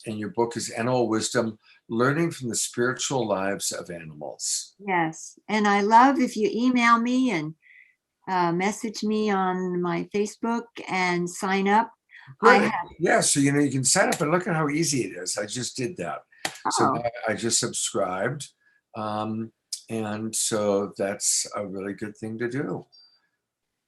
[SPEAKER 1] your book is Animal Wisdom, Learning from the Spiritual Lives of Animals.
[SPEAKER 2] Yes. And I love if you email me and message me on my Facebook and sign up.
[SPEAKER 1] Good. Yeah, so you can sign up and look at how easy it is. I just did that. So
[SPEAKER 2] Oh,
[SPEAKER 1] I just subscribed. And so that's a really good thing to do.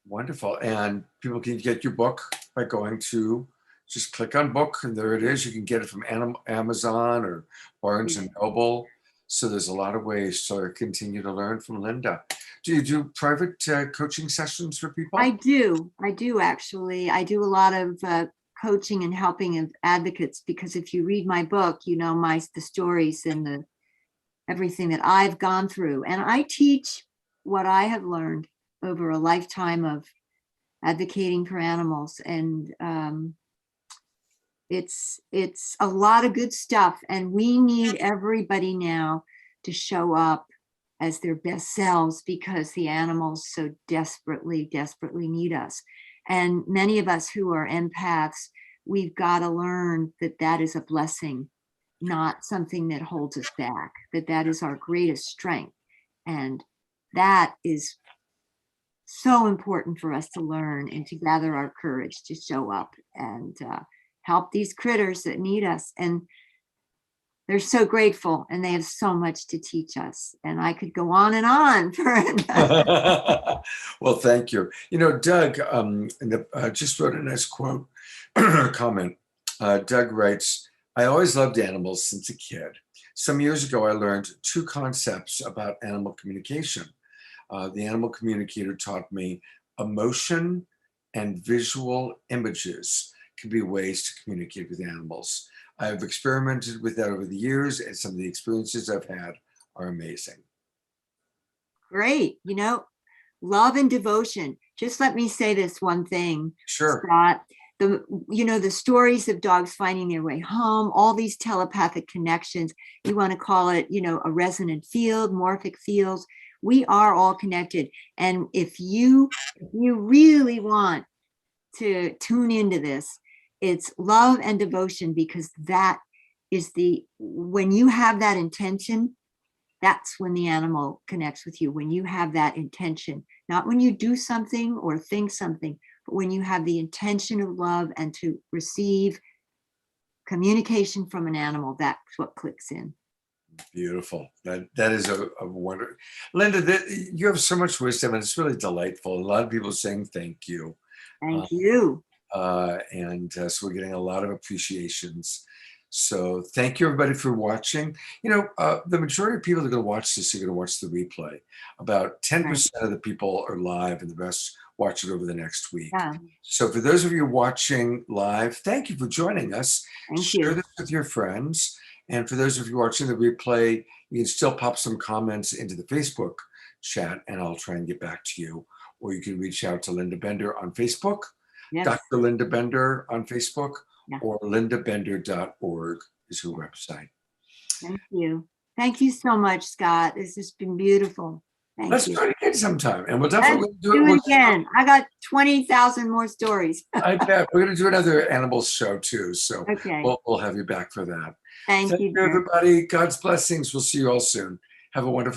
[SPEAKER 1] Wonderful. And people can get your book by going to just click on book, and there it is. You can get it from Amazon or Barnes and Noble. So there's a lot of ways to continue to learn from Linda. Do you do private coaching sessions for people?
[SPEAKER 2] I do. I do actually. I do a lot of coaching and helping of advocates, because if you read my book, you know the stories and the everything that I've gone through. And I teach what I have learned over a lifetime of advocating for animals. And it's a lot of good stuff. And we need everybody now to show up as their best selves, because the animals so desperately, desperately need us. And many of us who are empaths, we've got to learn that that is a blessing, not something that holds us back, that is our greatest strength. And that is so important for us to learn and to gather our courage to show up and help these critters that need us. And they're so grateful, and they have so much to teach us. And I could go on and on for
[SPEAKER 1] Well, thank you. Doug just wrote a nice quote comment. Doug writes, I always loved animals since a kid. Some years ago, I learned two concepts about animal communication. The animal communicator taught me emotion and visual images can be ways to communicate with animals. I've experimented with that over the years, and some of the experiences I've had are amazing.
[SPEAKER 2] Great. Love and devotion. Just let me say this one thing,
[SPEAKER 1] Sure.
[SPEAKER 2] Scott. The stories of dogs finding their way home, all these telepathic connections, you want to call it, a resonant field, morphic fields. We are all connected. And if you really want to tune into this, it's love and devotion, because that is when you have that intention, that's when the animal connects with you. When you have that intention, not when you do something or think something, but when you have the intention of love and to receive communication from an animal, that's what clicks in.
[SPEAKER 1] Beautiful. That is a wonder. Linda, you have so much wisdom, and it's really delightful. A lot of people saying thank you.
[SPEAKER 2] Thank you.
[SPEAKER 1] So we're getting a lot of appreciations. So thank you, everybody, for watching. The majority of people that are going to watch this are going to watch the replay. About 10% of the people are live, and the rest watch it over the next week.
[SPEAKER 2] Yeah.
[SPEAKER 1] So for those of you watching live, thank you for joining us. Share this with your friends. And for those of you watching the replay, you can still pop some comments into the Facebook chat, and I'll try and get back to you. Or you can reach out to Linda Bender on Facebook, Dr. Linda Bender on Facebook, or lindabender.org is her website.
[SPEAKER 2] Thank you. Thank you so much, Scott. This has been beautiful.
[SPEAKER 1] Let's do it again sometime, and we'll definitely do
[SPEAKER 2] it again. I got 20,000 more stories.
[SPEAKER 1] I bet. We're going to do another animals show too, so we'll have you back for that. Thank you, everybody. God's blessings. We'll see you all soon. Have a wonderful